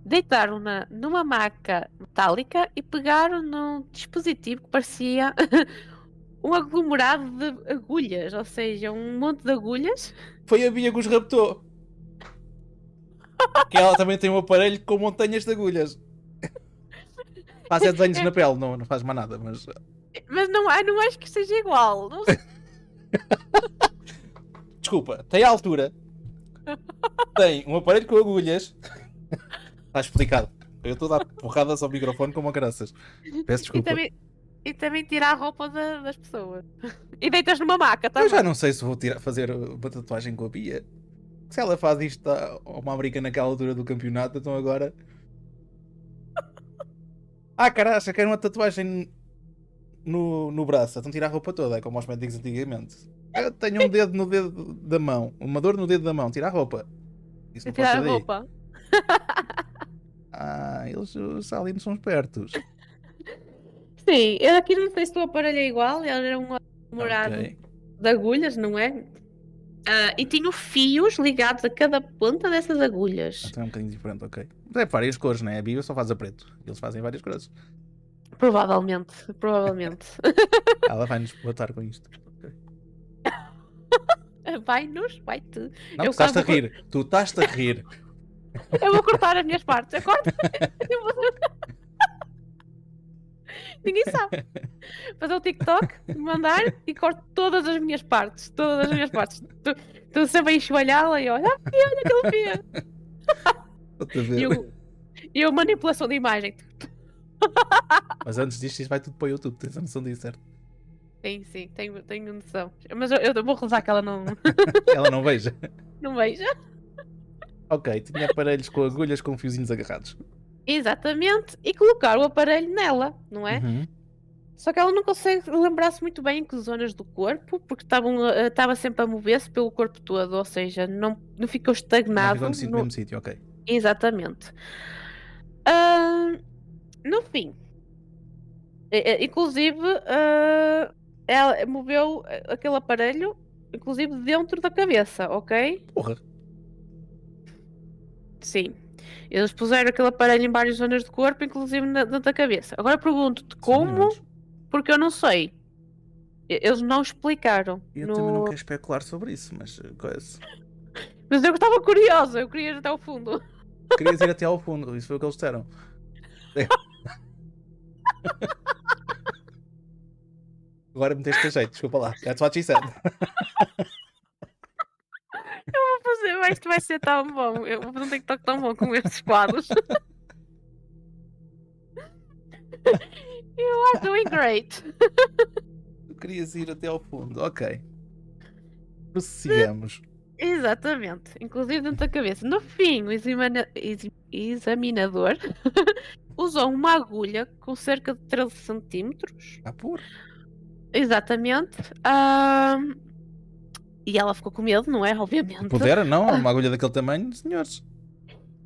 Deitaram-na numa maca metálica e pegaram num dispositivo que parecia um aglomerado de agulhas, ou seja, um monte de agulhas. Foi a Bia que os raptou. Que ela também tem um aparelho com montanhas de agulhas. Faz desenhos na pele, não faz mais nada, mas. Mas não acho que seja igual. Não sei. Desculpa, tem a altura. Tem um aparelho com agulhas. Está explicado. Eu estou a dar porradas ao microfone como a caraças. Peço desculpa. E também tira a roupa das pessoas. E deitas numa maca, tá Eu bem? já não sei se vou fazer uma tatuagem com a Bia. Se ela faz isto a uma americana naquela altura do campeonato, então agora. Caraca, quero uma tatuagem no braço. Então tira a roupa toda, é como aos médicos antigamente. Eu tenho um dedo no dedo da mão, uma dor no dedo da mão, tira a roupa. Isso não pode Tirar ser a daí. roupa. Os aliens são espertos. Sim, eu aqui não sei se o aparelho é igual, ele era um aglomerado Ok. de agulhas, não é? E tinha fios ligados a cada ponta dessas agulhas. Então é um bocadinho diferente, ok. Mas é várias cores, né? A Bíblia só faz a preto. Eles fazem várias cores. Provavelmente. Ela vai-nos botar com isto. Ok. Vai-te. Não, tu Eu estás-te a acabo- rir. Tu estás-te a rir. Eu vou cortar as minhas partes. Eu corto. Eu vou- Ninguém sabe. Fazer o TikTok, mandar e corto todas as minhas partes. Todas as minhas partes. Tu sempre a enxovalhá-la e olha que ele fez. Estou-te a ver. E eu manipulação de imagem. Mas antes disto, isto vai tudo para o YouTube. Tens a noção disso, certo? Sim, tenho noção. Mas eu vou rezar que ela não, Ela não veja. não veja. Ok, tinha aparelhos com agulhas com fiozinhos agarrados. Exatamente. E colocar o aparelho nela, não é? Uhum. Só que ela não consegue lembrar-se muito bem em que zonas do corpo, porque estava sempre a mover-se pelo corpo todo, ou seja, não ficou Não estagnado. ficou no mesmo sítio, ok. Exatamente. Ah, no fim, inclusive, ela moveu aquele aparelho, inclusive dentro da cabeça, ok? Porra. Sim. Eles puseram aquele aparelho em várias zonas do corpo, inclusive dentro da cabeça. Agora pergunto-te como, porque eu não sei. Eles não explicaram. Eu também não quero especular sobre isso, mas coisa. Mas eu estava curiosa, eu queria ir até ao fundo. Querias ir até ao fundo, isso foi o que eles disseram. Agora meteste a jeito, desculpa lá. That's what she said. Vou fazer, mas isto vai ser tão bom. Eu vou fazer um TikTok tão bom com estes quadros. You are doing great. Tu querias ir até ao fundo, ok. Prossigamos. Exatamente, inclusive dentro da cabeça. No fim, o examinador usou uma agulha com cerca de 13 centímetros. Por? Exatamente. E ela ficou com medo, não é? Obviamente. Pudera, não? Uma agulha daquele tamanho, senhores.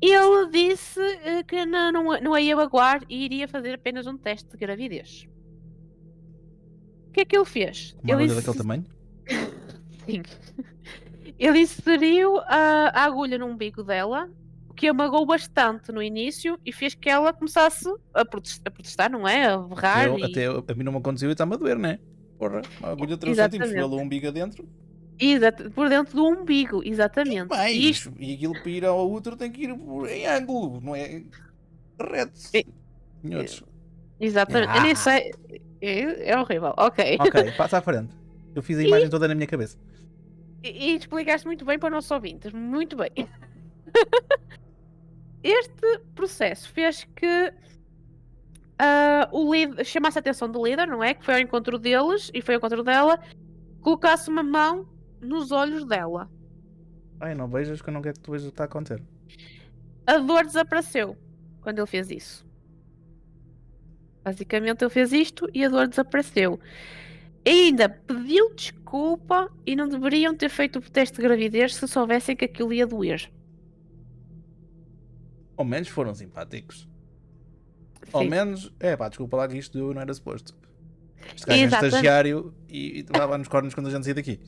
Ele disse que não a ia magoar e iria fazer apenas um teste de gravidez. O que é que ele fez? Uma agulha daquele tamanho? Sim. Ele inseriu a agulha no umbigo dela, o que a magoou bastante no início e fez que ela começasse a protestar, não é? A berrar. Até a mim não me aconteceu e está-me a doer, não é? Porra, uma agulha de 3 centímetros pelo umbigo adentro. Exato, por dentro do umbigo, exatamente. E aquilo para ir ao útero tem que ir em ângulo, não é reto. Senhores. Exatamente, eu nem sei. É horrível, ok. Ok, passa à frente. Eu fiz a imagem toda na minha cabeça. E explicaste muito bem para os nossos ouvintes, muito bem. Este processo fez que o líder chamasse a atenção do líder, não é? Que foi ao encontro deles e foi ao encontro dela, colocasse uma mão nos olhos dela. Ai, não vejas que eu não quero que tu vejas o que está a acontecer. A dor desapareceu quando ele fez isso. Basicamente ele fez isto e a dor desapareceu. Ainda pediu desculpa e não deveriam ter feito o teste de gravidez se soubessem que aquilo ia doer. Ao menos foram simpáticos. Ao Sim. menos, desculpa lá que isto não era suposto. Este gajo é Exatamente. estagiário e dava nos cornos quando a gente sair daqui.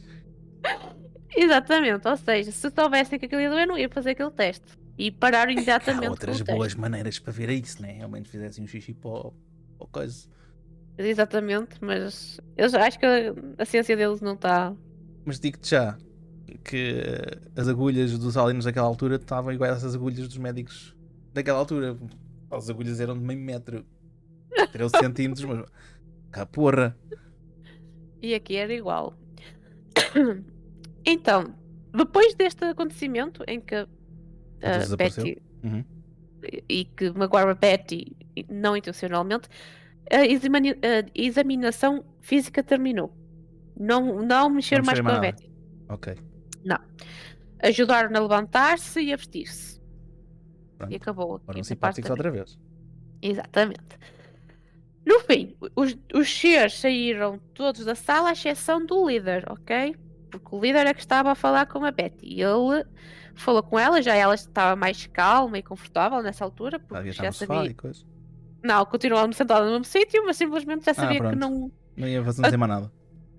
Exatamente, ou seja, se soubessem que aquilo ia doer, não ia fazer aquele teste. E pararam imediatamente Há outras com o boas teste. maneiras para ver isso, né? Ao menos fizessem um xixi para o coisa. Exatamente, mas eu já acho que a ciência deles não está. Mas digo-te já que as agulhas dos aliens daquela altura estavam iguais às agulhas dos médicos daquela altura. As agulhas eram de meio metro, 13 centímetros, mas cá porra. E aqui era igual. Então, depois deste acontecimento em que Tudo desapareceu. Betty Uhum. e que magoava Betty não intencionalmente, a examinação física terminou. Não mexer Não mais mexerem com a mais nada. Betty. Ok. Não. Ajudaram-na a levantar-se e a vestir-se. Pronto. E acabou aqui. Foram essa parte simpáticos da outra vez. Exatamente. No fim, os seres saíram todos da sala, à exceção do líder, ok? Porque o líder é que estava a falar com a Betty. E ele falou com ela, já ela estava mais calma e confortável nessa altura, porque Havia estar já no sofá sabia. e coisa. Não, continuava sentada no mesmo sítio, mas simplesmente já sabia que Pronto. não. Não ia fazer mais nada.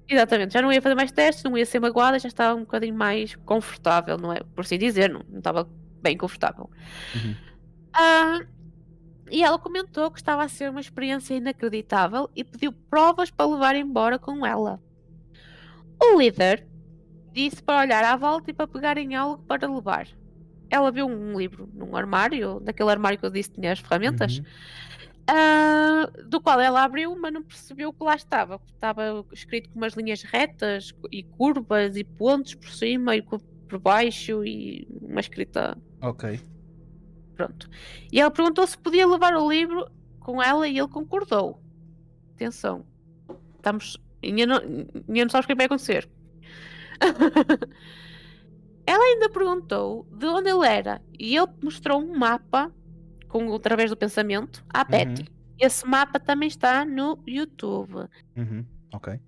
Exatamente, já não ia fazer mais testes, não ia ser magoada, já estava um bocadinho mais confortável, não é? Por assim dizer, não estava bem confortável. Uhum. E ela comentou que estava a ser uma experiência inacreditável e pediu provas para levar embora com ela. O líder disse para olhar à volta e para pegarem algo para levar. Ela viu um livro num armário, naquele armário que eu disse que tinha as ferramentas, do qual ela abriu, mas não percebeu o que lá estava. Estava escrito com umas linhas retas e curvas e pontos por cima e por baixo e uma escrita. Ok. Pronto. E ela perguntou se podia levar o livro com ela e ele concordou. Atenção. Estamos. Ainda não sabes o que vai acontecer. Ela ainda perguntou de onde ele era e ele mostrou um mapa através do pensamento à Betty. Esse mapa também está no YouTube. Ok.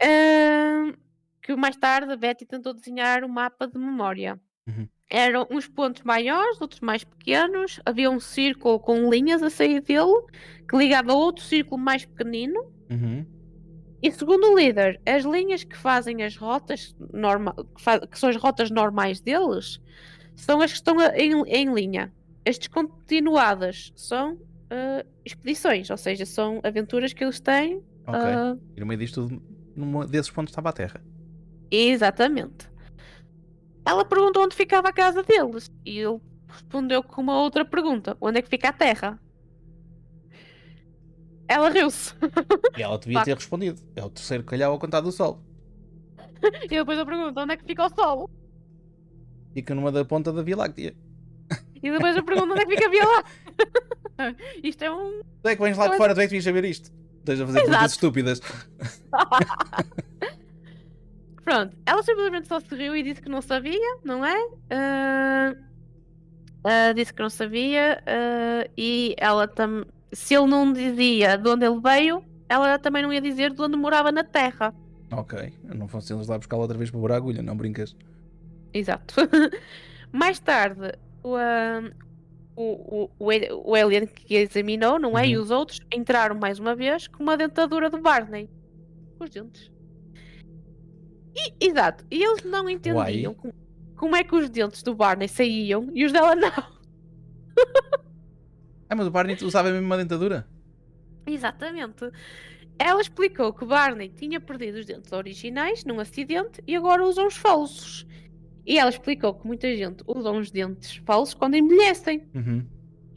Que mais tarde a Betty tentou desenhar um mapa de memória. Uhum. Eram uns pontos maiores, outros mais pequenos. Havia um círculo com linhas a sair dele que ligava a outro círculo mais pequenino. Uhum. E segundo o líder, as linhas que fazem as rotas que são as rotas normais deles, são as que estão em linha. As descontinuadas são expedições, ou seja, são aventuras que eles têm. Ok. E no meio disto tudo, num desses pontos estava a Terra. Exatamente. Ela perguntou onde ficava a casa deles e ele respondeu com uma outra pergunta: onde é que fica a Terra? Ela riu-se. E ela devia ter respondido. É o terceiro calhau ao contar do Sol. E depois eu pergunto: onde é que fica o Sol? Fica numa da ponta da Via Láctea. E depois eu pergunto: onde é que fica a Via Láctea? Isto é um. Tu é que vens lá de fora, tu é que devias saber isto. Estás a fazer perguntas estúpidas. Pronto, ela simplesmente só se riu e disse que não sabia, não é? Disse que não sabia e ela também. Se ele não dizia de onde ele veio, ela também não ia dizer de onde morava na Terra. Ok, não fosse eles lá buscar outra vez para pôr a agulha, não brincas. Exato. Mais tarde, o alien que examinou, não é? E os outros entraram mais uma vez com uma dentadura do Barney. Com os dentes. Exato. E eles não entendiam como é que os dentes do Barney saíam e os dela não. Mas o Barney usava mesmo uma dentadura? Exatamente. Ela explicou que Barney tinha perdido os dentes originais num acidente e agora usa os falsos. E ela explicou que muita gente usa uns dentes falsos quando envelhecem.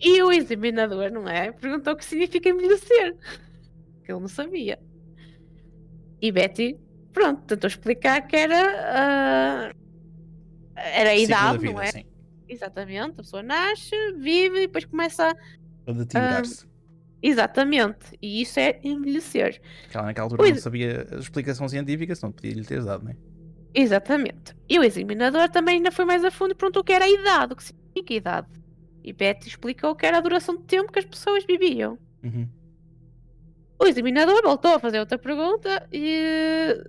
E o examinador, não é? Perguntou o que significa envelhecer. Que ele não sabia. E Betty, pronto, tentou explicar que era a idade, vida, não é? Sim. Exatamente. A pessoa nasce, vive e depois começa a deteriorar-se. Exatamente. E isso é envelhecer. Que ela naquela altura O não ex- sabia a explicação científica, senão podia-lhe ter dado, não é? Exatamente. E o examinador também ainda foi mais a fundo e perguntou o que era a idade, o que significa a idade. E Betty explicou que era a duração de tempo que as pessoas viviam. Uhum. O examinador voltou a fazer outra pergunta eh,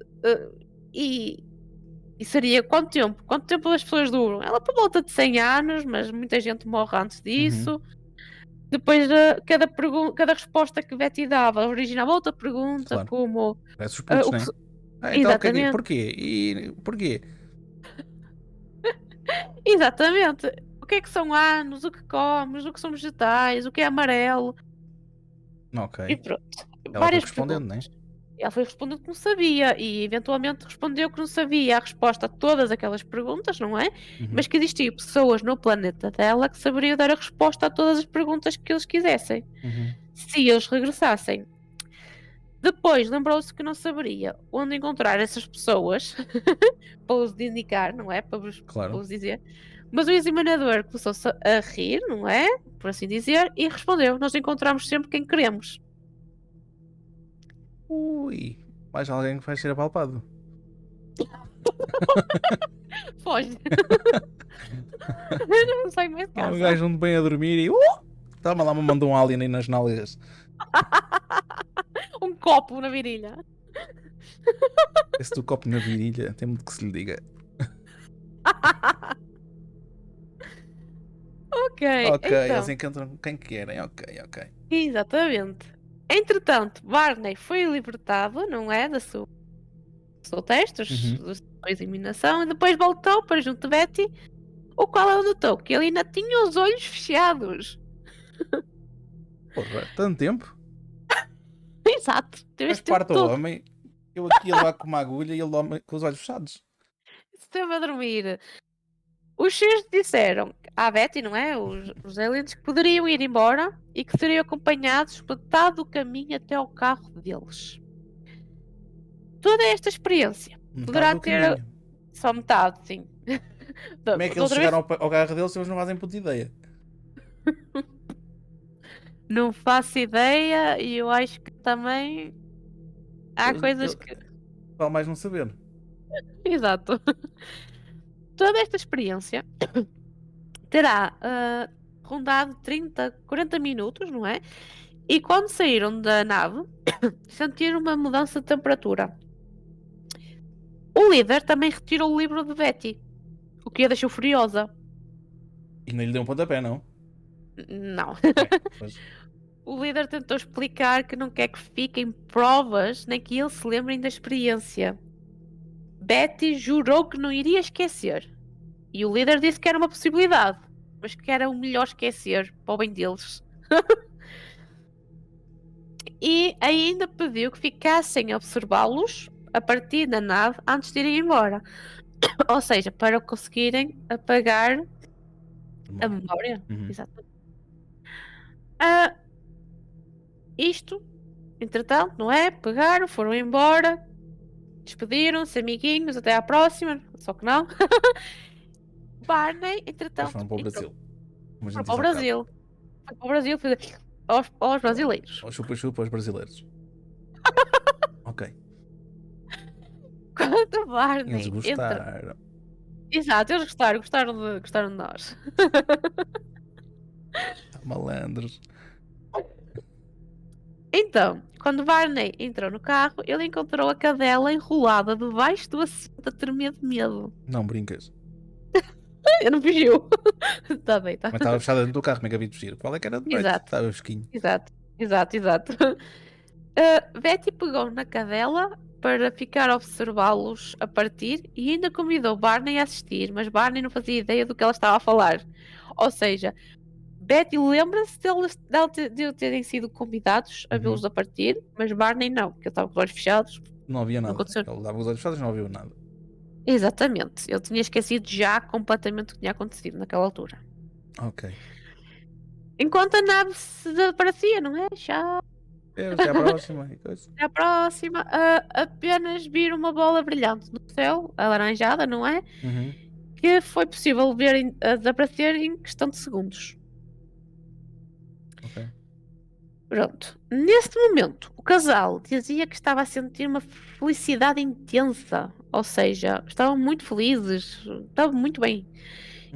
e, e seria quanto tempo? Quanto tempo as pessoas duram? Ela por volta de 100 anos, mas muita gente morre antes disso. Depois, cada resposta que Betty dava originava outra pergunta, Claro. como Parece os putos, o não que é? se- Então o que é que... Exatamente, Porquê? E porquê? exatamente. O que é que são anos? O que comes? O que são vegetais? O que é amarelo? Ok. E pronto. Ela foi Várias respondendo, não é? perguntas. Ela foi respondendo que não sabia e eventualmente respondeu que não sabia a resposta a todas aquelas perguntas, não é? Uhum. Mas que existiam pessoas no planeta dela que saberiam dar a resposta a todas as perguntas que eles quisessem, Uhum. se eles regressassem. Depois lembrou-se que não saberia onde encontrar essas pessoas para os indicar, não é? Para Claro. os dizer. Mas o examinador começou-se a rir, não é? Por assim dizer, e respondeu: Nós encontramos sempre quem queremos. Ui, mais alguém que vai ser apalpado. Foge. Não sai mais de Há um casa. gajo onde bem a dormir e... Toma lá, me mandou um alien aí nas nádegas. Um copo na virilha. Esse do copo na virilha, tem muito que se lhe diga. Ok, Ok, então. eles encontram quem querem. Ok, ok. Exatamente. Entretanto, Barney foi libertado, não é? Do seu teste, da sua examinação, e depois voltou para junto de Betty, o qual ela notou que ele ainda tinha os olhos fechados. Porra, tanto tempo? Exato, teve Mas este tempo parte o todo. homem. Eu aqui a levar com uma agulha e ele homem com os olhos fechados. Esteve a dormir. Os X disseram à Betty, não é? Os aliens que poderiam ir embora e que seriam acompanhados metade do caminho até ao carro deles. Toda esta experiência poderá Do ter caminho. só metade, sim. Como é que eles chegaram ao carro deles se eles não fazem puta ideia? Não faço ideia e eu acho que também há coisas Eu- que. Vale mais não saber. Exato. Toda esta experiência terá rondado 30, 40 minutos, não é? E quando saíram da nave, sentiram uma mudança de temperatura. O líder também retirou o livro de Betty, o que a deixou furiosa. E não lhe deu um pontapé, não? Não. Pois. O líder tentou explicar que não quer que fiquem provas nem que eles se lembrem da experiência. Betty jurou que não iria esquecer. E o líder disse que era uma possibilidade, mas que era o melhor esquecer para o bem deles. E ainda pediu que ficassem a observá-los a partir da nave antes de irem embora. Ou seja, para conseguirem apagar a memória. Uhum. Exato. Isto, entretanto, não é? Pegaram, foram embora, despediram-se, amiguinhos, até à próxima. Só que não. Barney, Eles entretanto, foram para o Brasil. Como a foi gente para o diz há bocado. Brasil. Foi para o Brasil fazer aos brasileiros. Ou chupa-chupa aos brasileiros. Ok. Quando o Barney Eles entra. gostaram. Exato, eles gostaram de nós. Malandros. Então, quando Barney entrou no carro, ele encontrou a cadela enrolada debaixo do assento a tremer de medo. Não brincas. Eu não fugiu. Está bem, tá. Mas estava fechada dentro do carro, como é que havia de fugir? Qual é que era de noite? Exato. Estava fresquinho. Exato. Betty pegou na cadela para ficar a observá-los a partir e ainda convidou Barney a assistir, mas Barney não fazia ideia do que ela estava a falar. Ou seja, Betty lembra-se de terem sido convidados a vê-los a partir, mas Barney não, porque ele estava com os olhos fechados. Não havia nada. aconteceu. Ele dava os olhos fechados e não ouviu nada. Exatamente, ele tinha esquecido já completamente o que tinha acontecido naquela altura. Ok. Enquanto a nave se desaparecia, não é? Já. Até à próxima. E coisa. Até à próxima. Apenas vir uma bola brilhante no céu, alaranjada, não é? Uhum. Que foi possível ver desaparecer em questão de segundos. Ok. Pronto. Nesse momento, o casal dizia que estava a sentir uma felicidade intensa. Ou seja, estavam muito felizes, estavam muito bem.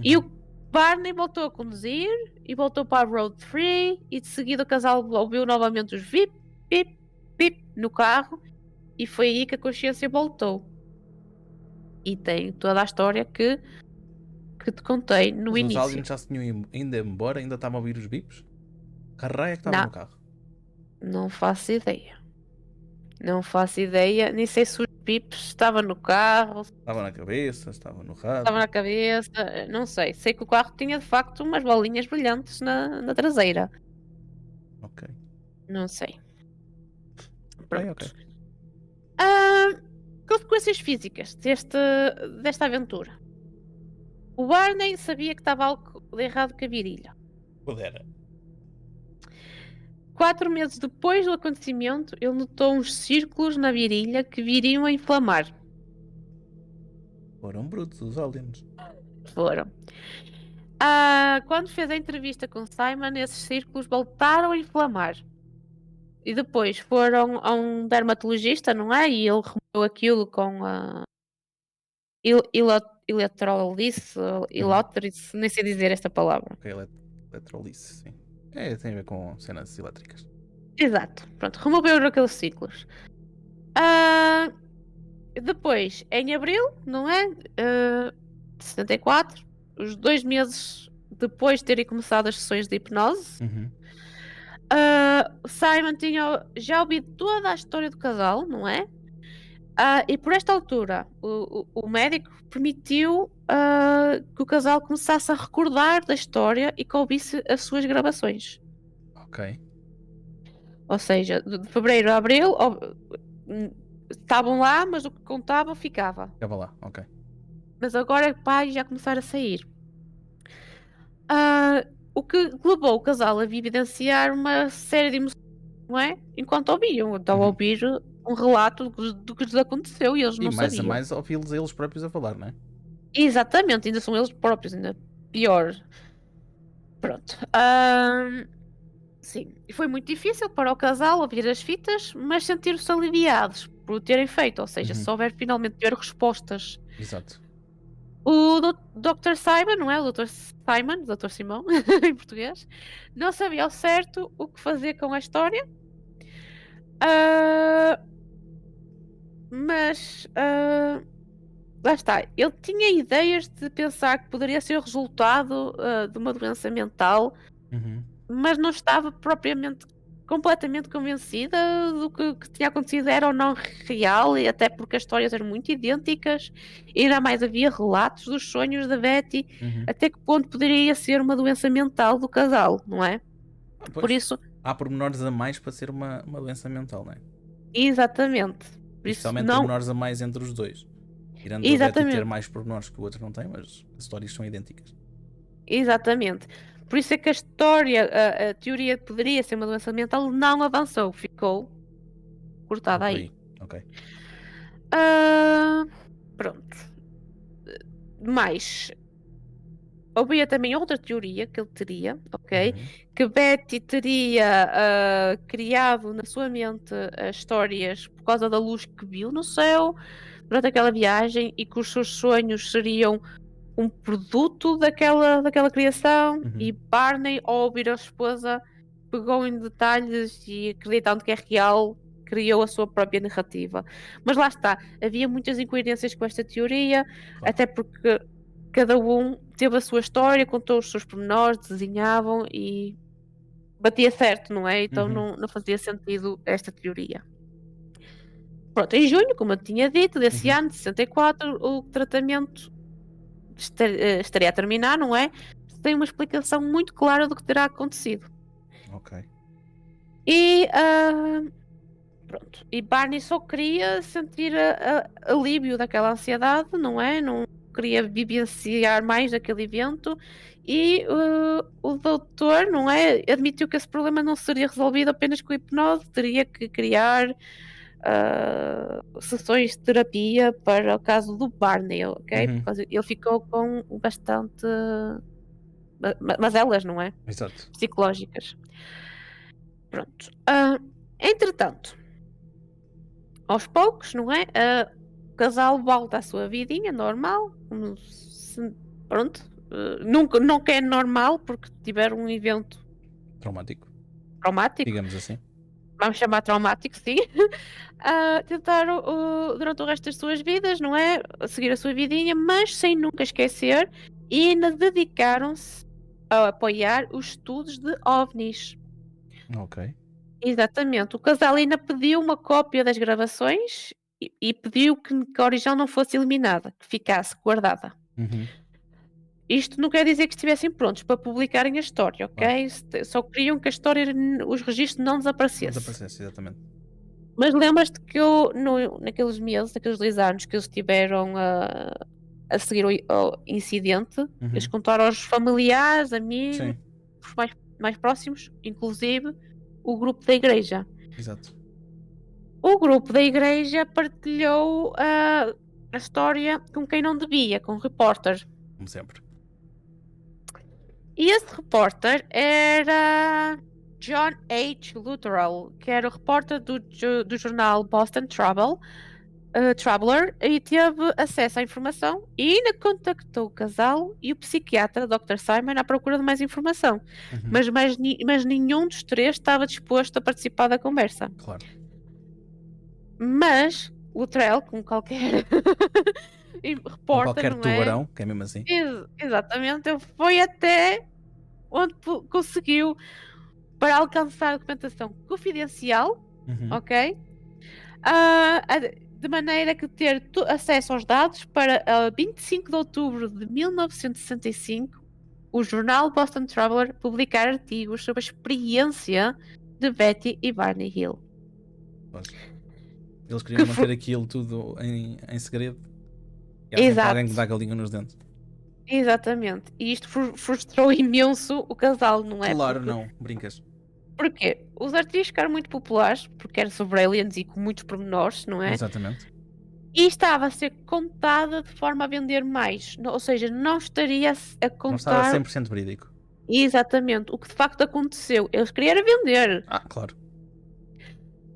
E o Barney voltou a conduzir e voltou para a Road 3 e de seguida o casal ouviu novamente os vip, vip, vip no carro e foi aí que a consciência voltou. E tem toda a história que te contei no Mas os início. aliens já se tinham ido embora, ainda estavam a ouvir os bips? Que raio é que estava Não. no carro? Não faço ideia. Não faço ideia. Nem sei se os bips estavam no carro, Estava na cabeça, estava no estava rabo. na cabeça. Não sei. Sei que o carro tinha de facto umas bolinhas brilhantes na traseira. Ok. Não sei. Ok, Pronto. ok. Consequências físicas desta aventura. O Barney sabia que estava algo de errado com a virilha. Pudera. 4 meses depois do acontecimento, ele notou uns círculos na virilha que viriam a inflamar. Foram brutos os aliens. Foram. Quando fez a entrevista com Simon, esses círculos voltaram a inflamar. E depois foram a um dermatologista, não é? E ele removeu aquilo com a eletrólise, ilótrise, nem sei dizer esta palavra. Ok, eletrólise, sim. É, tem a ver com cenas elétricas. Exato. Pronto, removeu aqueles ciclos. Ah, depois, em abril, não é? De 74, os 2 meses depois de terem começado as sessões de hipnose, Simon tinha já ouvido toda a história do casal, não é? E por esta altura, o médico permitiu que o casal começasse a recordar da história e que ouvisse as suas gravações. Ok. Ou seja, de fevereiro a abril, estavam lá, mas o que contavam ficava. Ficava lá, ok. Mas agora pai já começaram a sair. O que levou o casal a evidenciar uma série de emoções, não é? Enquanto ouviam. Estavam a ouvir um relato do que lhes aconteceu e eles E não mais a sabiam. mais ouvi-los eles próprios a falar, não é? Exatamente, ainda são eles próprios, ainda pior. Pronto. Sim, e foi muito difícil para o casal ouvir as fitas, mas sentiram-se aliviados por o terem feito. Ou seja, se houver finalmente tiver respostas. Exato. O Dr. Simon, não é? O Dr. Simon, Dr. Simão, em português, não sabia ao certo o que fazer com a história. Mas lá está, ele tinha ideias de pensar que poderia ser o resultado de uma doença mental, mas não estava propriamente completamente convencida do que tinha acontecido era ou não real, e até porque as histórias eram muito idênticas, e ainda mais havia relatos dos sonhos da Betty, até que ponto poderia ser uma doença mental do casal, não é? Por isso, há pormenores a mais para ser uma doença mental, não é? exatamente. Por isso, Especialmente não, pormenores a mais entre os dois. Tirando a Betty ter exatamente. mais pormenores que o outro não tem, mas as histórias são idênticas. Exatamente. Por isso é que a história, a teoria que poderia ser uma doença mental não avançou, ficou cortada aí. Ok. Pronto. Mas havia também outra teoria que ele teria, ok? Que Betty teria criado na sua mente as histórias por causa da luz que viu no céu durante aquela viagem e que os seus sonhos seriam um produto daquela criação. E Barney, ao ouvir a esposa, pegou em detalhes e, acreditando que é real, criou a sua própria narrativa. Mas lá está, havia muitas incoerências com esta teoria, até porque cada um teve a sua história, contou os seus pormenores, desenhavam e batia certo, não é? Então não fazia sentido esta teoria. Pronto, em junho, como eu tinha dito, desse ano, de 64, o tratamento estaria a terminar, não é? Tem uma explicação muito clara do que terá acontecido. Ok. E pronto. E Barney só queria sentir alívio daquela ansiedade, não é? Não queria vivenciar mais daquele evento. E o doutor, não é? Admitiu que esse problema não seria resolvido apenas com hipnose, teria que criar sessões de terapia para o caso do Barney, ok? Porque ele ficou com bastante mazelas, não é? Exato. Psicológicas. Pronto. Entretanto, aos poucos, não é? O casal volta à sua vidinha normal, pronto. Nunca é normal porque tiveram um evento Traumático, traumático, digamos assim. vamos chamar traumático, sim. Tentaram durante o resto das suas vidas, não é? A seguir a sua vidinha, mas sem nunca esquecer e ainda dedicaram-se a apoiar os estudos de OVNIs. Ok. Exatamente. O casal ainda pediu uma cópia das gravações e pediu que a original não fosse eliminada, que ficasse guardada. Uhum. Isto não quer dizer que estivessem prontos para publicarem a história, Claro. ok? Só queriam que a história, os registros não Não desaparecessem. desaparecesse, exatamente. Mas lembras-te que naqueles meses, naqueles 2 anos que eles estiveram a seguir ao incidente, eles Uhum. contaram aos familiares, amigos, Sim, os mais próximos, inclusive o grupo da igreja. exato. O grupo da igreja partilhou a história com quem não devia, com o repórter. Como sempre. E esse repórter era John H. Luttrell, que era o repórter do jornal Boston Traveler, e teve acesso à informação e ainda contactou o casal e o psiquiatra Dr. Simon à procura de mais informação. Uhum. Mas nenhum dos três estava disposto a participar da conversa. Claro. Mas Luttrell, como qualquer Com repórter, qualquer não é? tubarão, que é mesmo assim. Exatamente, ele foi até onde conseguiu para alcançar a documentação confidencial, Uhum. ok? De maneira que ter acesso aos dados para 25 de outubro de 1965, o jornal Boston Traveler publicar artigos sobre a experiência de Betty e Barney Hill. Pois. Eles queriam Que manter aquilo tudo em segredo. E há sempre Exato, alguém que dá galinha nos dentes. exatamente. E isto frustrou imenso o casal, não é? Claro, não. Brincas. Porquê? Os artigos ficaram muito populares, porque era sobre aliens e com muitos pormenores, não é? Exatamente. E estava a ser contada de forma a vender mais, ou seja, não estaria a Não estava contar 100% verídico. exatamente o que de facto aconteceu. Eles queriam era vender. Ah, claro.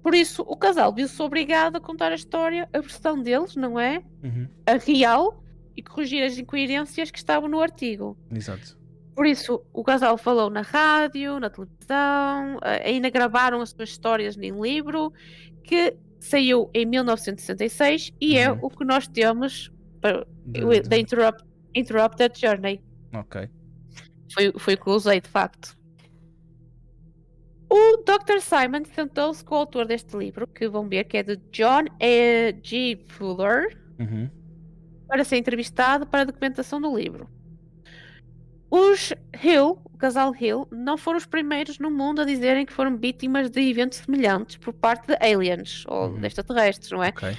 Por isso, o casal viu-se obrigado a contar a história, a versão deles, não é? Uhum. A real, e corrigir as incoerências que estavam no artigo. Exato. Por isso, o casal falou na rádio, na televisão, ainda gravaram as suas histórias em livro, que saiu em 1966 e é Uhum. o que nós temos da De- Interrupted Journey. Ok. Foi o que eu usei, de facto. O Dr. Simon sentou-se com o autor deste livro, que vão ver que é de John G. Fuller, Uhum. para ser entrevistado para a documentação do livro. Os Hill, o casal Hill, não foram os primeiros no mundo a dizerem que foram vítimas de eventos semelhantes por parte de aliens ou Uhum. de extraterrestres, não é? Ok.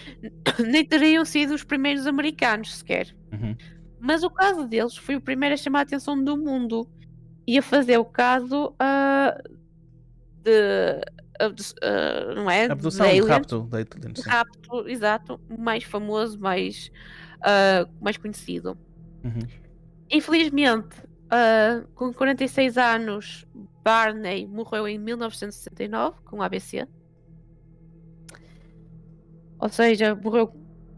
Nem teriam sido os primeiros americanos sequer. Uhum. Mas o caso deles foi o primeiro a chamar a atenção do mundo e a fazer o caso não é? De Abdução, de aliens, rapto. de Sim. rapto, exato, mais famoso, mais conhecido. Uhum. Infelizmente, com 46 anos, Barney morreu em 1969 com AVC. Ou seja, morreu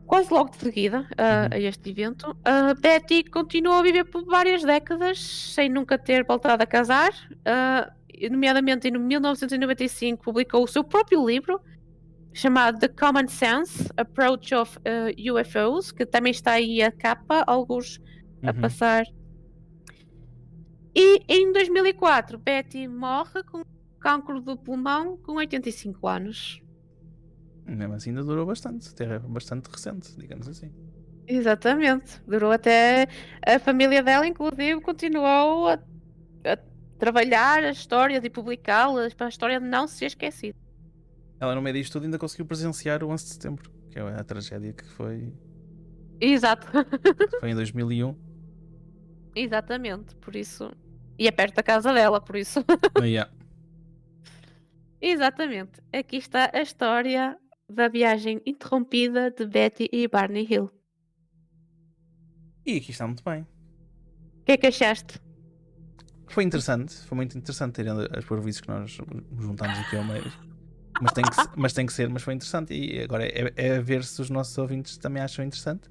quase logo de seguida a este evento. Betty continuou a viver por várias décadas sem nunca ter voltado a casar. Nomeadamente em 1995 publicou o seu próprio livro chamado The Common Sense Approach of UFOs, que também está aí a capa, alguns a Uhum. passar. E em 2004, Betty morre com cancro do pulmão com 85 anos. Mesmo assim ainda durou bastante. Até é bastante recente, digamos assim. Exatamente. Durou até a família dela, inclusive, continuou a trabalhar as histórias e publicá-las para a história não ser esquecida. Ela no meio disto tudo ainda conseguiu presenciar o 11 de setembro, que é a tragédia que foi Exato. em 2001. Exatamente, por isso. E é perto da casa dela, por isso. Yeah. Exatamente. Aqui está a história da viagem interrompida de Betty e Barney Hill. E aqui está muito bem. O que é que achaste? Foi interessante, foi muito interessante terem as parvoíces que nós juntámos aqui ao meio. Mas tem que ser, mas foi interessante. E agora é ver se os nossos ouvintes também acham interessante.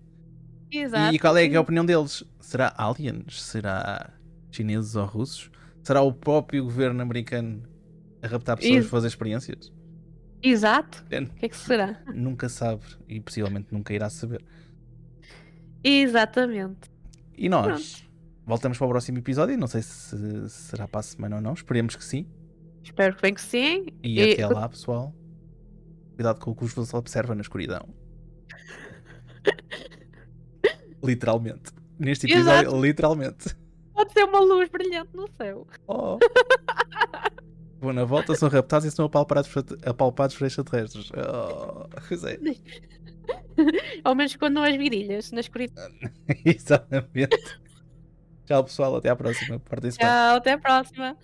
E Exato. qual é que é a opinião deles? Será aliens? Será chineses ou russos? Será o próprio governo americano a raptar pessoas para fazer experiências? Exato. É, O que é que será? nunca sabe e possivelmente nunca irá saber. Exatamente. E nós voltamos para o próximo episódio. Não sei se será para a semana ou não. Esperemos que sim. Espero que bem que sim. E até lá, pessoal. Cuidado com o que vos observa na escuridão. Literalmente. Neste episódio, Exato. literalmente. Pode ser uma luz brilhante no céu. Oh. Vão na volta, são raptados e são apalpados por extraterrestres. Oh, coisa é. Ao menos quando não as virilhas, na escuridão. Exatamente. Tchau, pessoal. Até à próxima. Portem-se bem. Tchau, até a próxima.